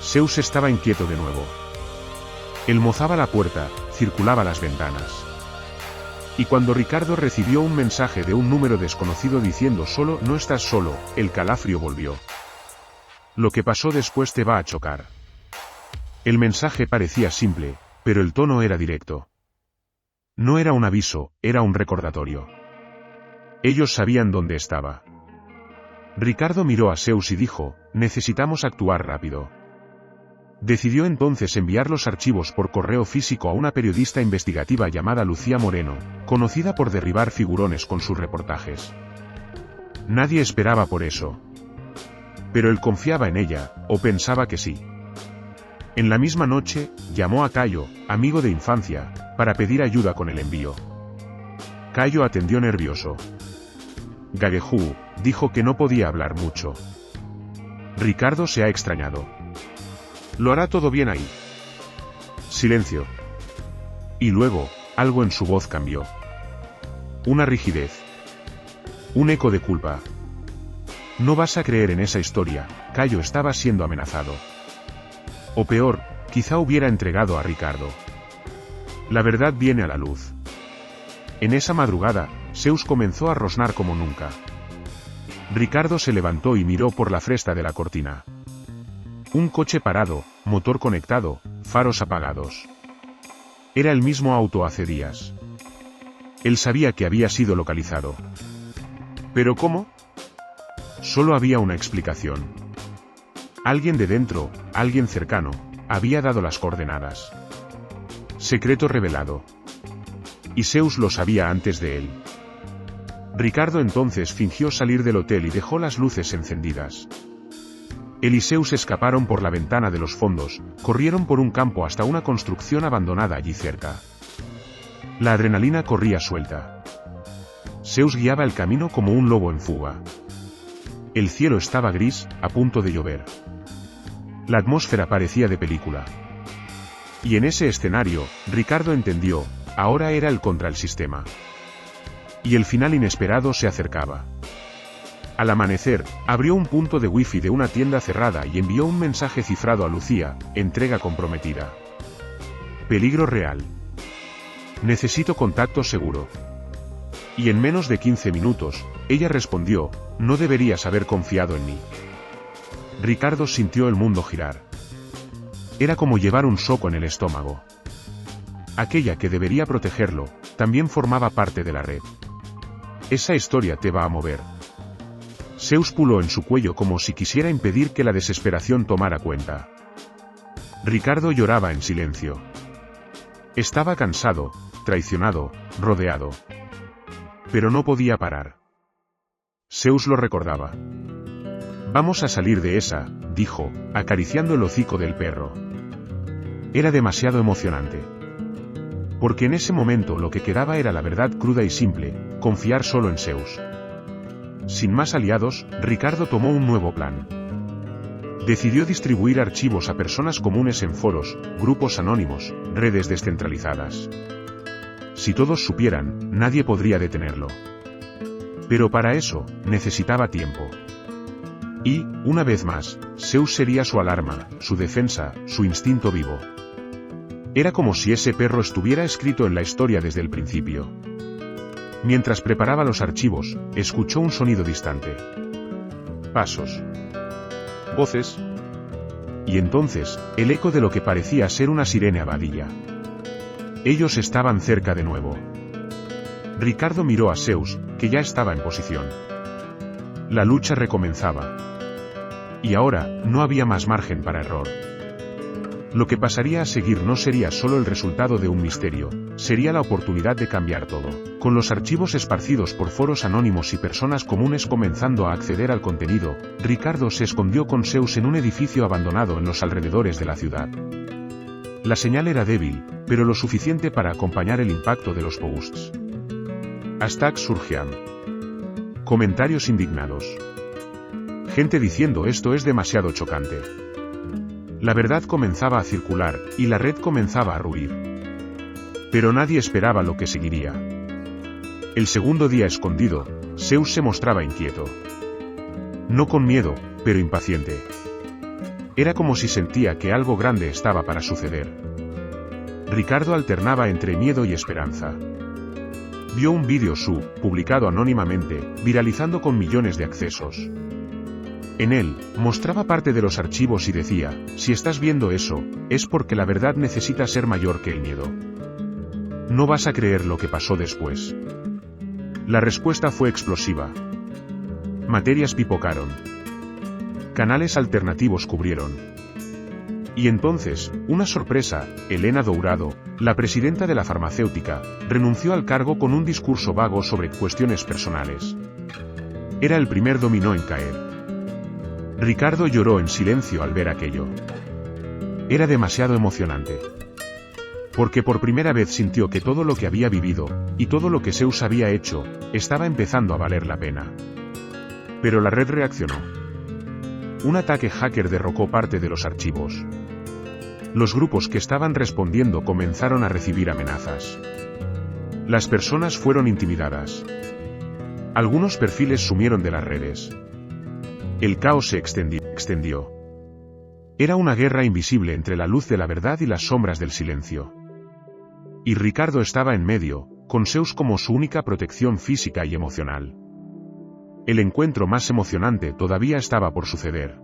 Zeus estaba inquieto de nuevo. Él mozaba la puerta, circulaba las ventanas. Y cuando Ricardo recibió un mensaje de un número desconocido diciendo solo no estás solo, el calafrio volvió. Lo que pasó después te va a chocar. El mensaje parecía simple, pero el tono era directo. No era un aviso, era un recordatorio. Ellos sabían dónde estaba. Ricardo miró a Zeus y dijo, necesitamos actuar rápido. Decidió entonces enviar los archivos por correo físico a una periodista investigativa llamada Lucía Moreno, conocida por derribar figurones con sus reportajes. Nadie esperaba por eso. Pero él confiaba en ella, o pensaba que sí. En la misma noche, llamó a Cayo, amigo de infancia, para pedir ayuda con el envío. Cayo atendió nervioso. Gagejú, dijo que no podía hablar mucho. Ricardo se ha extrañado. Lo hará todo bien ahí. Silencio. Y luego, algo en su voz cambió. Una rigidez. Un eco de culpa. No vas a creer en esa historia, Cayo estaba siendo amenazado. O peor, quizá hubiera entregado a Ricardo. La verdad viene a la luz. En esa madrugada, Zeus comenzó a rosnar como nunca. Ricardo se levantó y miró por la fresta de la cortina. Un coche parado, motor conectado, faros apagados. Era el mismo auto hace días. Él sabía que había sido localizado. ¿Pero cómo? Solo había una explicación. Alguien de dentro, alguien cercano, había dado las coordenadas. Secreto revelado. Y Zeus lo sabía antes de él. Ricardo entonces fingió salir del hotel y dejó las luces encendidas. Él y Zeus escaparon por la ventana de los fondos, corrieron por un campo hasta una construcción abandonada allí cerca. La adrenalina corría suelta. Zeus guiaba el camino como un lobo en fuga. El cielo estaba gris, a punto de llover. La atmósfera parecía de película. Y en ese escenario, Ricardo entendió, ahora era el contra el sistema. Y el final inesperado se acercaba. Al amanecer, abrió un punto de wifi de una tienda cerrada y envió un mensaje cifrado a Lucía, entrega comprometida. Peligro real. Necesito contacto seguro. Y en menos de 15 minutos, ella respondió, no deberías haber confiado en mí. Ricardo sintió el mundo girar. Era como llevar un soco en el estómago. Aquella que debería protegerlo, también formaba parte de la red. Esa historia te va a mover. Zeus puló en su cuello como si quisiera impedir que la desesperación tomara cuenta. Ricardo lloraba en silencio. Estaba cansado, traicionado, rodeado. Pero no podía parar. Zeus lo recordaba. Vamos a salir de esa, dijo, acariciando el hocico del perro. Era demasiado emocionante. Porque en ese momento lo que quedaba era la verdad cruda y simple, confiar solo en Zeus. sin más aliados, Ricardo tomó un nuevo plan. Decidió distribuir archivos a personas comunes en foros, grupos anónimos, redes descentralizadas. Si todos supieran, nadie podría detenerlo. Pero para eso, necesitaba tiempo. Y, una vez más, Zeus sería su alarma, su defensa, su instinto vivo. Era como si ese perro estuviera escrito en la historia desde el principio. Mientras preparaba los archivos, escuchó un sonido distante. Pasos. Voces. Y entonces, el eco de lo que parecía ser una sirena abadilla. Ellos estaban cerca de nuevo. Ricardo miró a Zeus, que ya estaba en posición. La lucha recomenzaba. Y ahora, no había más margen para error. Lo que pasaría a seguir no sería solo el resultado de un misterio, sería la oportunidad de cambiar todo. Con los archivos esparcidos por foros anónimos y personas comunes comenzando a acceder al contenido, Ricardo se escondió con Zeus en un edificio abandonado en los alrededores de la ciudad. La señal era débil, pero lo suficiente para acompañar el impacto de los posts. Hashtags surgían. Comentarios indignados. Gente diciendo esto es demasiado chocante. La verdad comenzaba a circular, y la red comenzaba a ruir. Pero nadie esperaba lo que seguiría. El segundo día escondido, Zeus se mostraba inquieto. No con miedo, pero impaciente. Era como si sentía que algo grande estaba para suceder. Ricardo alternaba entre miedo y esperanza. Vio un vídeo publicado anónimamente, viralizando con millones de accesos. En él, mostraba parte de los archivos y decía, si estás viendo eso, es porque la verdad necesita ser mayor que el miedo. No vas a creer lo que pasó después. La respuesta fue explosiva. Materias pipocaron. Canales alternativos cubrieron. Y entonces, una sorpresa, Elena Dourado, la presidenta de la farmacéutica, renunció al cargo con un discurso vago sobre cuestiones personales. Era el primer dominó en caer. Ricardo lloró en silencio al ver aquello. Era demasiado emocionante. Porque por primera vez sintió que todo lo que había vivido, y todo lo que Zeus había hecho, estaba empezando a valer la pena. Pero la red reaccionó. Un ataque hacker derrocó parte de los archivos. Los grupos que estaban respondiendo comenzaron a recibir amenazas. Las personas fueron intimidadas. Algunos perfiles sumieron de las redes. El caos se extendió. Era una guerra invisible entre la luz de la verdad y las sombras del silencio. Y Ricardo estaba en medio, con Zeus como su única protección física y emocional. El encuentro más emocionante todavía estaba por suceder.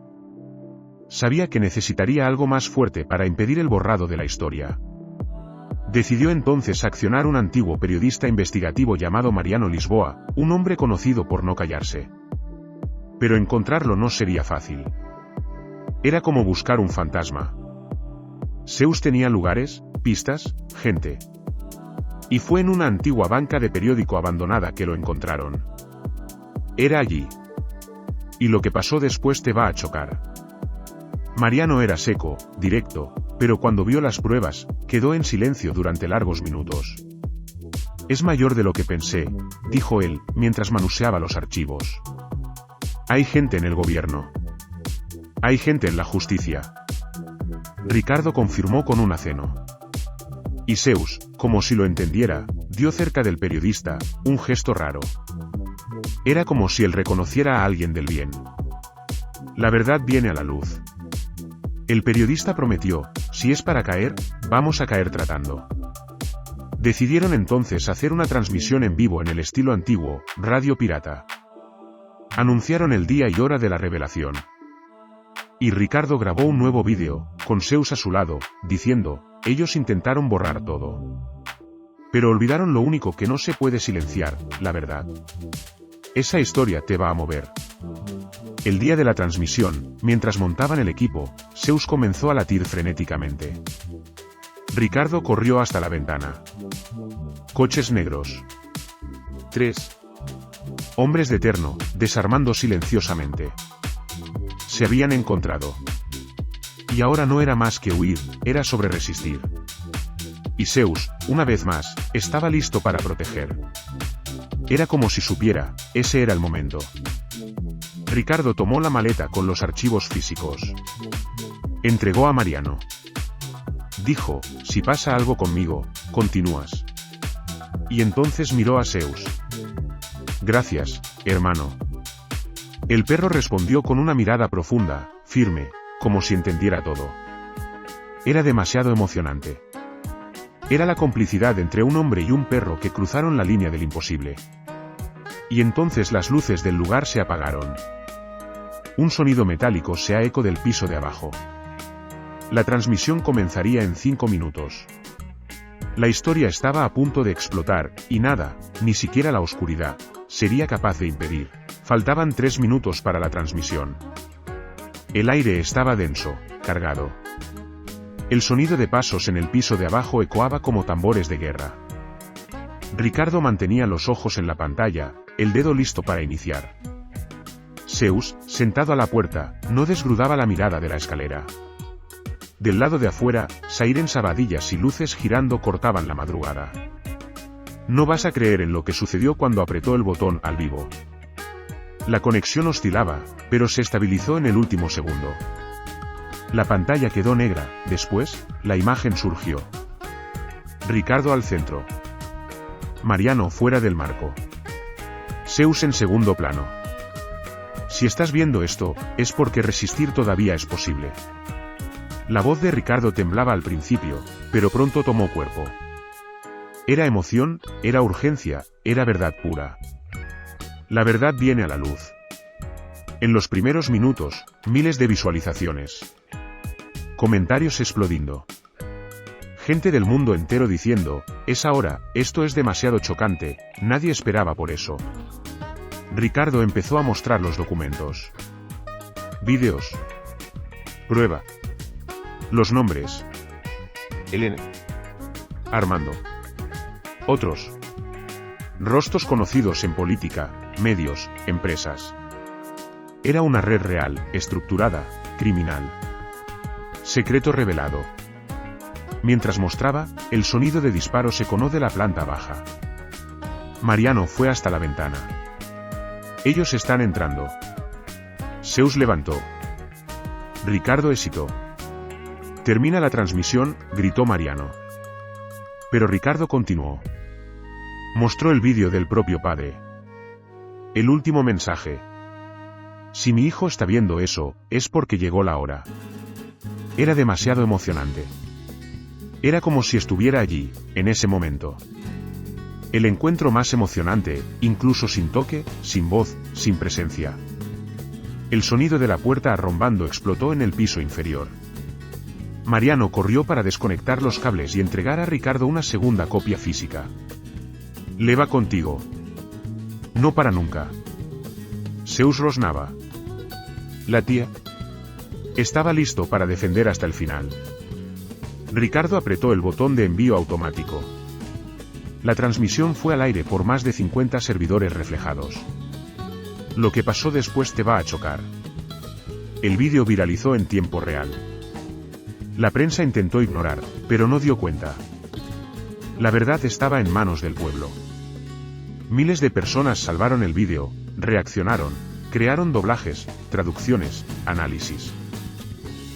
Sabía que necesitaría algo más fuerte para impedir el borrado de la historia. Decidió entonces accionar un antiguo periodista investigativo llamado Mariano Lisboa, un hombre conocido por no callarse. Pero encontrarlo no sería fácil. Era como buscar un fantasma. Zeus tenía lugares, pistas, gente. Y fue en una antigua banca de periódico abandonada que lo encontraron. Era allí. Y lo que pasó después te va a chocar. Mariano era seco, directo, pero cuando vio las pruebas, quedó en silencio durante largos minutos. Es mayor de lo que pensé, dijo él, mientras manoseaba los archivos. Hay gente en el gobierno. Hay gente en la justicia. Ricardo confirmó con un aceno. Y Zeus, como si lo entendiera, dio cerca del periodista, un gesto raro. Era como si él reconociera a alguien del bien. La verdad viene a la luz. El periodista prometió, si es para caer, vamos a caer tratando. Decidieron entonces hacer una transmisión en vivo en el estilo antiguo, radio pirata. Anunciaron el día y hora de la revelación. Y Ricardo grabó un nuevo vídeo, con Zeus a su lado, diciendo, ellos intentaron borrar todo. Pero olvidaron lo único que no se puede silenciar, la verdad. Esa historia te va a mover. El día de la transmisión, mientras montaban el equipo, Zeus comenzó a latir frenéticamente. Ricardo corrió hasta la ventana. Coches negros. 3. Hombres de terno, desarmando silenciosamente. Se habían encontrado. Y ahora no era más que huir, era sobre resistir. Y Zeus, una vez más, estaba listo para proteger. Era como si supiera, ese era el momento. Ricardo tomó la maleta con los archivos físicos. Entregó a Mariano. Dijo, si pasa algo conmigo, continúas. Y entonces miró a Zeus. Gracias, hermano. El perro respondió con una mirada profunda, firme, como si entendiera todo. Era demasiado emocionante. Era la complicidad entre un hombre y un perro que cruzaron la línea del imposible. Y entonces las luces del lugar se apagaron. Un sonido metálico se ha eco del piso de abajo. La transmisión comenzaría en 5 minutos. La historia estaba a punto de explotar, y nada, ni siquiera la oscuridad, sería capaz de impedir. Faltaban 3 minutos para la transmisión. El aire estaba denso, cargado. El sonido de pasos en el piso de abajo ecoaba como tambores de guerra. Ricardo mantenía los ojos en la pantalla, el dedo listo para iniciar. Zeus, sentado a la puerta, no desgrudaba la mirada de la escalera. Del lado de afuera, sairens abadillas y luces girando cortaban la madrugada. No vas a creer en lo que sucedió cuando apretó el botón al vivo. La conexión oscilaba, pero se estabilizó en el último segundo. La pantalla quedó negra, después, la imagen surgió. Ricardo al centro. Mariano fuera del marco. Zeus en segundo plano. Si estás viendo esto, es porque resistir todavía es posible. La voz de Ricardo temblaba al principio, pero pronto tomó cuerpo. Era emoción, era urgencia, era verdad pura. La verdad viene a la luz. En los primeros minutos, miles de visualizaciones. Comentarios explodiendo. Gente del mundo entero diciendo, es ahora, esto es demasiado chocante, nadie esperaba por eso. Ricardo empezó a mostrar los documentos. Vídeos. Prueba. Los nombres. Elena. Armando. Otros. Rostros conocidos en política, medios, empresas. Era una red real, estructurada, criminal. Secreto revelado. Mientras mostraba, el sonido de disparos ecoó de la planta baja. Mariano fue hasta la ventana. Ellos están entrando. Zeus levantó. Ricardo hesitó. Termina la transmisión, gritó Mariano. Pero Ricardo continuó. Mostró el vídeo del propio padre. El último mensaje. Si mi hijo está viendo eso, es porque llegó la hora. Era demasiado emocionante. Era como si estuviera allí, en ese momento. El encuentro más emocionante, incluso sin toque, sin voz, sin presencia. El sonido de la puerta arrombando explotó en el piso inferior. Mariano corrió para desconectar los cables y entregar a Ricardo una segunda copia física. Le va contigo. No para nunca. Zeus rosnaba. La tía estaba listo para defender hasta el final. Ricardo apretó el botón de envío automático. La transmisión fue al aire por más de 50 servidores reflejados. Lo que pasó después te va a chocar. El vídeo viralizó en tiempo real. La prensa intentó ignorar, pero no dio cuenta. La verdad estaba en manos del pueblo. Miles de personas salvaron el vídeo, reaccionaron, crearon doblajes, traducciones, análisis.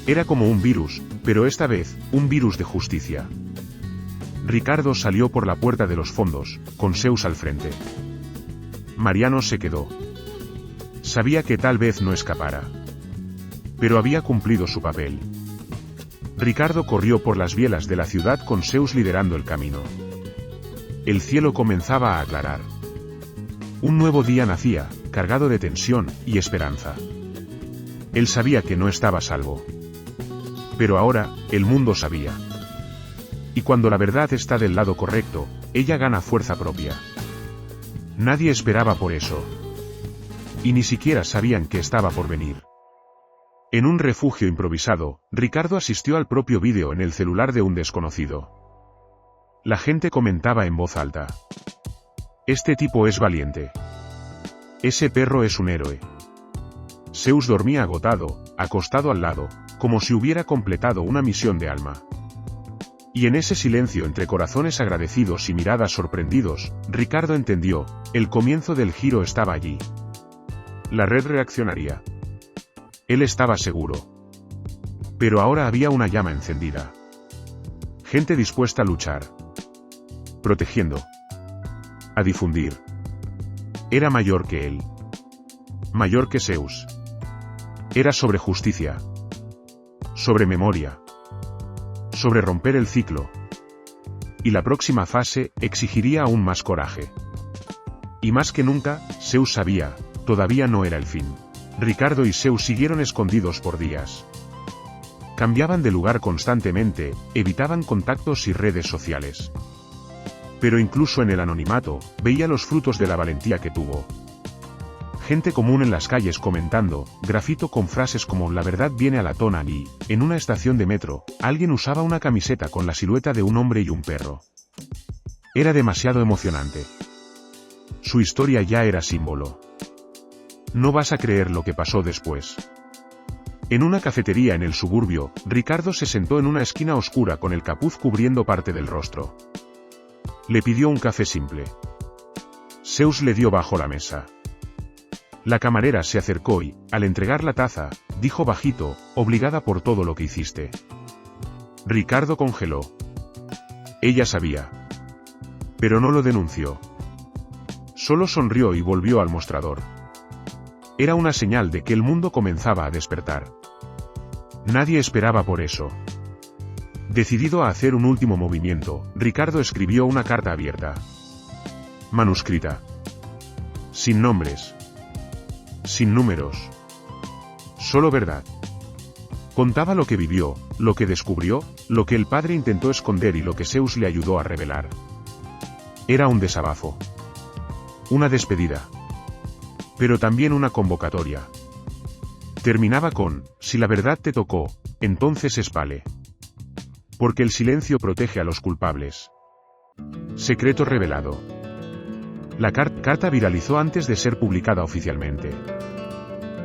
Era como un virus, pero esta vez, un virus de justicia. Ricardo salió por la puerta de los fondos, con Zeus al frente. Mariano se quedó. Sabía que tal vez no escapara. Pero había cumplido su papel. Ricardo corrió por las bielas de la ciudad con Zeus liderando el camino. El cielo comenzaba a aclarar. Un nuevo día nacía, cargado de tensión y esperanza. Él sabía que no estaba a salvo. Pero ahora, el mundo sabía. Y cuando la verdad está del lado correcto, ella gana fuerza propia. Nadie esperaba por eso. Y ni siquiera sabían que estaba por venir. En un refugio improvisado, Ricardo asistió al propio vídeo en el celular de un desconocido. La gente comentaba en voz alta. Este tipo es valiente. Ese perro es un héroe. Zeus dormía agotado, acostado al lado, como si hubiera completado una misión de alma. Y en ese silencio entre corazones agradecidos y miradas sorprendidos, Ricardo entendió, el comienzo del giro estaba allí. La red reaccionaría. Él estaba seguro. Pero ahora había una llama encendida. Gente dispuesta a luchar. Protegiendo. A difundir. Era mayor que él. Mayor que Zeus. Era sobre justicia. Sobre memoria. Sobre romper el ciclo. Y la próxima fase exigiría aún más coraje. Y más que nunca, Zeus sabía, todavía no era el fin. Ricardo y Zeus siguieron escondidos por días. Cambiaban de lugar constantemente, evitaban contactos y redes sociales. Pero incluso en el anonimato, veía los frutos de la valentía que tuvo. Gente común en las calles comentando, grafito con frases como "la verdad viene a la tona" y, en una estación de metro, alguien usaba una camiseta con la silueta de un hombre y un perro. Era demasiado emocionante. Su historia ya era símbolo. No vas a creer lo que pasó después. En una cafetería en el suburbio, Ricardo se sentó en una esquina oscura con el capuz cubriendo parte del rostro. Le pidió un café simple. Zeus le dio bajo la mesa. La camarera se acercó y, al entregar la taza, dijo bajito, "obligada por todo lo que hiciste". Ricardo congeló. Ella sabía. Pero no lo denunció. Solo sonrió y volvió al mostrador. Era una señal de que el mundo comenzaba a despertar. Nadie esperaba por eso. Decidido a hacer un último movimiento, Ricardo escribió una carta abierta. Manuscrita. Sin nombres. Sin números. Solo verdad. Contaba lo que vivió, lo que descubrió, lo que el padre intentó esconder y lo que Zeus le ayudó a revelar. Era un desabazo. Una despedida. Pero también una convocatoria. Terminaba con, si la verdad te tocó, entonces espale. Porque el silencio protege a los culpables. Secreto revelado. La carta viralizó antes de ser publicada oficialmente.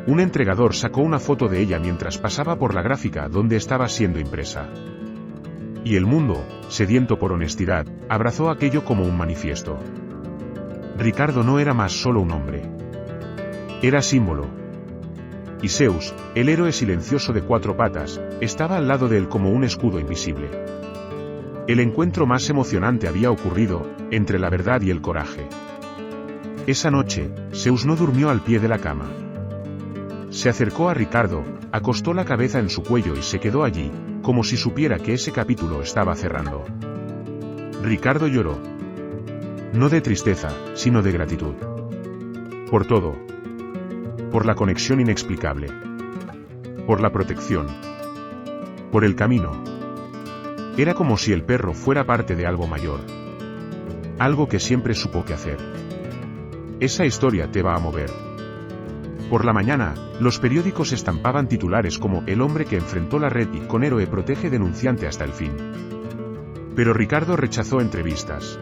Un entregador sacó una foto de ella mientras pasaba por la gráfica donde estaba siendo impresa. Y el mundo, sediento por honestidad, abrazó aquello como un manifiesto. Ricardo no era más solo un hombre. Era símbolo. Y Zeus, el héroe silencioso de 4 patas, estaba al lado de él como un escudo invisible. El encuentro más emocionante había ocurrido, entre la verdad y el coraje. Esa noche, Zeus no durmió al pie de la cama. Se acercó a Ricardo, acostó la cabeza en su cuello y se quedó allí, como si supiera que ese capítulo estaba cerrando. Ricardo lloró. No de tristeza, sino de gratitud. Por todo. Por la conexión inexplicable. Por la protección. Por el camino. Era como si el perro fuera parte de algo mayor. Algo que siempre supo qué hacer. Esa historia te va a mover. Por la mañana, los periódicos estampaban titulares como "El hombre que enfrentó la red y con héroe protege denunciante hasta el fin". Pero Ricardo rechazó entrevistas.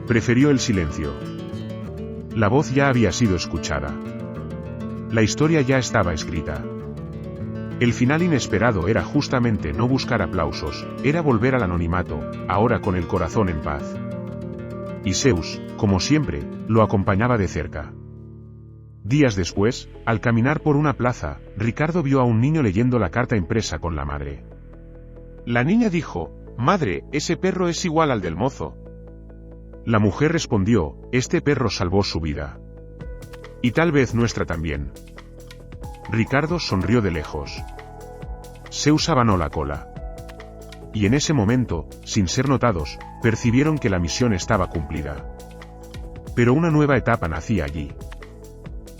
Prefirió el silencio. La voz ya había sido escuchada. La historia ya estaba escrita. El final inesperado era justamente no buscar aplausos, era volver al anonimato, ahora con el corazón en paz. Y Zeus, como siempre, lo acompañaba de cerca. Días después, al caminar por una plaza, Ricardo vio a un niño leyendo la carta impresa con la madre. La niña dijo, «Madre, ese perro es igual al del mozo». La mujer respondió, «Este perro salvó su vida. Y tal vez nuestra también». Ricardo sonrió de lejos. Zeus abanó la cola. Y en ese momento, sin ser notados, percibieron que la misión estaba cumplida. Pero una nueva etapa nacía allí.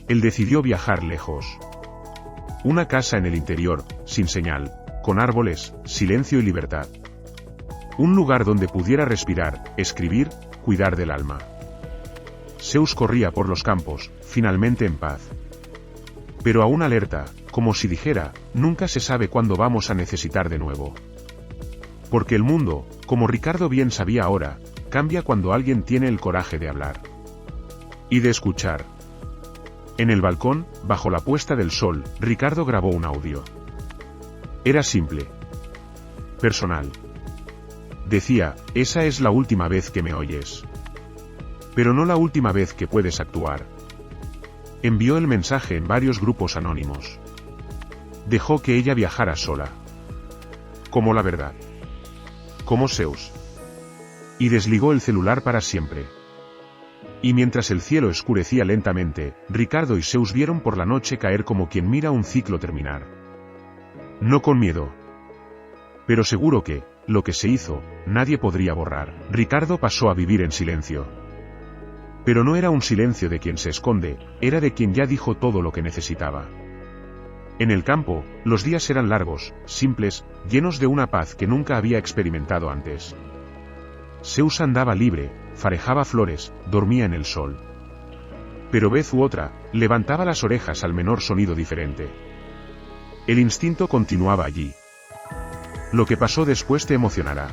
Él decidió viajar lejos. Una casa en el interior, sin señal, con árboles, silencio y libertad. Un lugar donde pudiera respirar, escribir, cuidar del alma. Zeus corría por los campos, finalmente en paz. Pero aún alerta, como si dijera, nunca se sabe cuándo vamos a necesitar de nuevo. Porque el mundo, como Ricardo bien sabía ahora, cambia cuando alguien tiene el coraje de hablar. Y de escuchar. En el balcón, bajo la puesta del sol, Ricardo grabó un audio. Era simple. Personal. decía, esa es la última vez que me oyes. Pero no la última vez que puedes actuar. Envió el mensaje en varios grupos anónimos. Dejó que ella viajara sola. Como la verdad. Como Zeus. Y desligó el celular para siempre. Y mientras el cielo oscurecía lentamente, Ricardo y Zeus vieron por la noche caer como quien mira un ciclo terminar. No con miedo. Pero seguro que, lo que se hizo, nadie podría borrar. Ricardo pasó a vivir en silencio. Pero no era un silencio de quien se esconde, era de quien ya dijo todo lo que necesitaba. En el campo, los días eran largos, simples, llenos de una paz que nunca había experimentado antes. Zeus andaba libre, farejaba flores, dormía en el sol. Pero vez u otra, levantaba las orejas al menor sonido diferente. El instinto continuaba allí. Lo que pasó después te emocionará.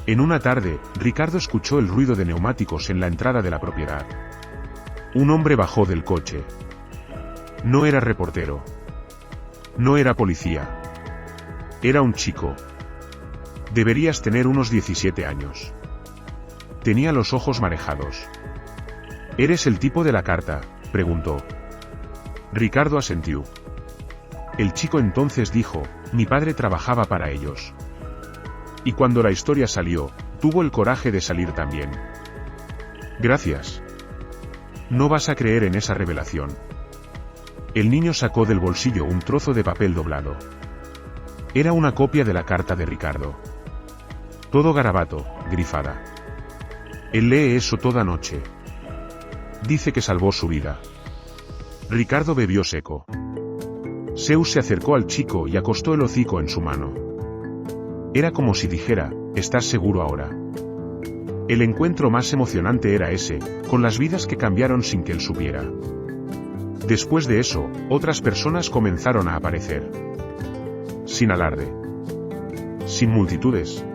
En una tarde, Ricardo escuchó el ruido de neumáticos en la entrada de la propiedad. Un hombre bajó del coche. No era reportero. No era policía. Era un chico. Deberías tener unos 17 años. Tenía los ojos marejados. ¿Eres el tipo de la carta?, preguntó. Ricardo asintió. El chico entonces dijo, mi padre trabajaba para ellos. Y cuando la historia salió, tuvo el coraje de salir también. Gracias. No vas a creer en esa revelación. El niño sacó del bolsillo un trozo de papel doblado. Era una copia de la carta de Ricardo. Todo garabato, grifada. Él lee eso toda noche. Dice que salvó su vida. Ricardo bebió seco. Zeus se acercó al chico y acostó el hocico en su mano. Era como si dijera, ¿estás seguro ahora? El encuentro más emocionante era ese, con las vidas que cambiaron sin que él supiera. Después de eso, otras personas comenzaron a aparecer. Sin alarde. Sin multitudes.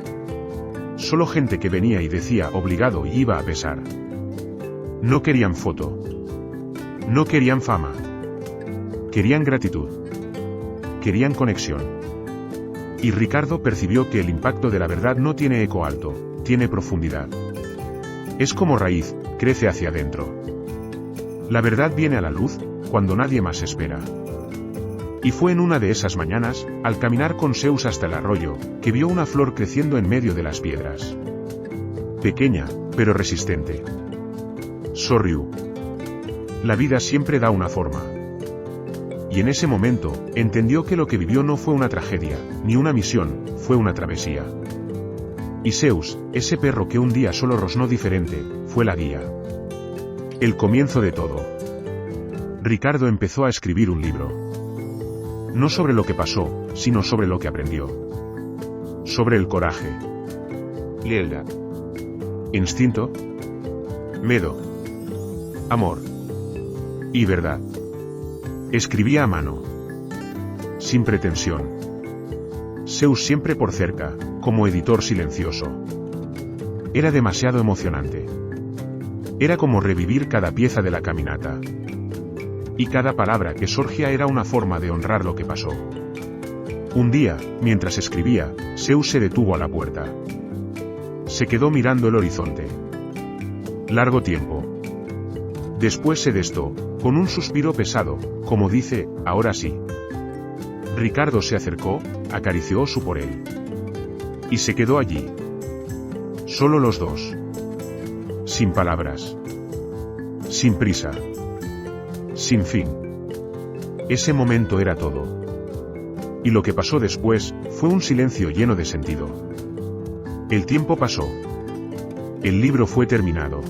Solo gente que venía y decía obligado y iba a pesar. No querían foto. No querían fama. Querían gratitud. Querían conexión. Y Ricardo percibió que el impacto de la verdad no tiene eco alto, tiene profundidad. Es como raíz, crece hacia adentro. La verdad viene a la luz, cuando nadie más espera. Y fue en una de esas mañanas, al caminar con Zeus hasta el arroyo, que vio una flor creciendo en medio de las piedras. Pequeña, pero resistente. Sonrió. La vida siempre da una forma. Y en ese momento, entendió que lo que vivió no fue una tragedia, ni una misión, fue una travesía. Y Zeus, ese perro que un día solo rosnó diferente, fue la guía. El comienzo de todo. Ricardo empezó a escribir un libro. No sobre lo que pasó, sino sobre lo que aprendió. Sobre el coraje. Lealtad. Instinto. Miedo. Amor. Y verdad. Escribía a mano. Sin pretensión. Zeus siempre por cerca, como editor silencioso. Era demasiado emocionante. Era como revivir cada pieza de la caminata. Y cada palabra que surgía era una forma de honrar lo que pasó. Un día, mientras escribía, Zeus se detuvo a la puerta. Se quedó mirando el horizonte. Largo tiempo. Después se destó, con un suspiro pesado, como dice, ahora sí. Ricardo se acercó, acarició su por él. Y se quedó allí. Solo los dos. Sin palabras. Sin prisa. Sin fin. Ese momento era todo. Y lo que pasó después, fue un silencio lleno de sentido. El tiempo pasó. El libro fue terminado.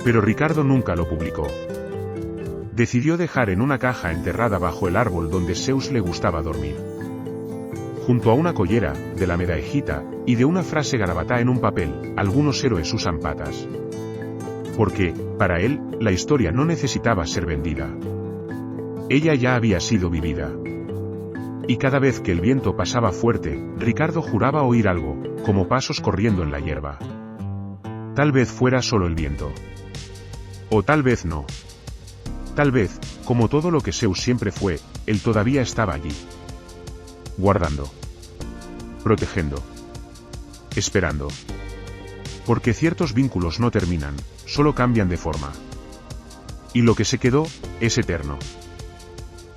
Pero Ricardo nunca lo publicó. Decidió dejar en una caja enterrada bajo el árbol donde Zeus le gustaba dormir. Junto a una collera, de la medallita, y de una frase garabatá en un papel, algunos héroes usan patas. Porque, para él, la historia no necesitaba ser vendida. Ella ya había sido vivida. Y cada vez que el viento pasaba fuerte, Ricardo juraba oír algo, como pasos corriendo en la hierba. Tal vez fuera solo el viento. O tal vez no. Tal vez, como todo lo que Zeus siempre fue, él todavía estaba allí. Guardando. Protegiendo. esperando. Porque ciertos vínculos no terminan, solo cambian de forma. Y lo que se quedó, es eterno.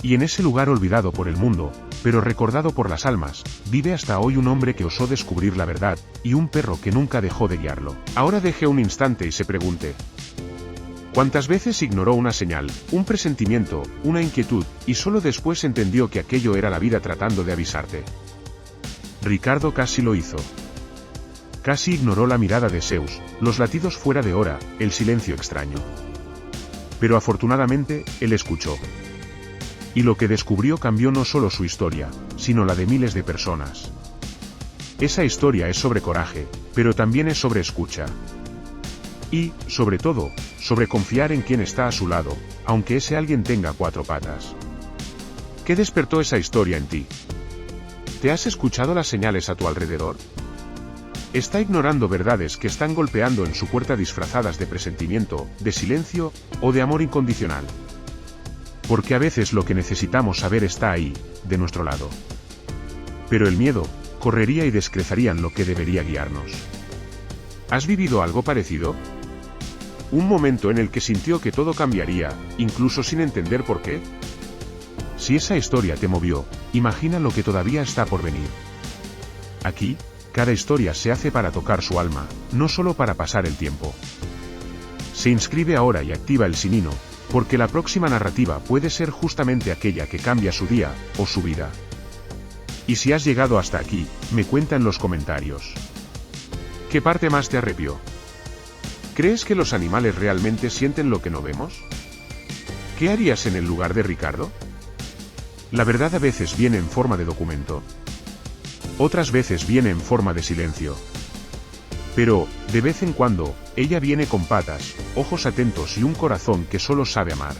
Y en ese lugar olvidado por el mundo, pero recordado por las almas, vive hasta hoy un hombre que osó descubrir la verdad, y un perro que nunca dejó de guiarlo. Ahora deje un instante y se pregunte: ¿cuántas veces ignoró una señal, un presentimiento, una inquietud, y solo después entendió que aquello era la vida tratando de avisarte? Ricardo casi lo hizo. Casi ignoró la mirada de Zeus, los latidos fuera de hora, el silencio extraño. Pero afortunadamente, él escuchó. Y lo que descubrió cambió no solo su historia, sino la de miles de personas. Esa historia es sobre coraje, pero también es sobre escucha. Y, sobre todo, sobre confiar en quien está a su lado, aunque ese alguien tenga 4 patas. ¿Qué despertó esa historia en ti? ¿Te has escuchado las señales a tu alrededor? ¿Está ignorando verdades que están golpeando en su puerta disfrazadas de presentimiento, de silencio, o de amor incondicional? Porque a veces lo que necesitamos saber está ahí, de nuestro lado. Pero el miedo, correría y descrezarían lo que debería guiarnos. ¿Has vivido algo parecido? ¿Un momento en el que sintió que todo cambiaría, incluso sin entender por qué? Si esa historia te movió, imagina lo que todavía está por venir. Aquí, cada historia se hace para tocar su alma, no solo para pasar el tiempo. Se inscribe ahora y activa el sinino, porque la próxima narrativa puede ser justamente aquella que cambia su día, o su vida. Y si has llegado hasta aquí, me cuenta en los comentarios. ¿Qué parte más te arrepió? ¿Crees que los animales realmente sienten lo que no vemos? ¿Qué harías en el lugar de Ricardo? La verdad a veces viene en forma de documento. Otras veces viene en forma de silencio. Pero, de vez en cuando, ella viene con patas, ojos atentos y un corazón que solo sabe amar.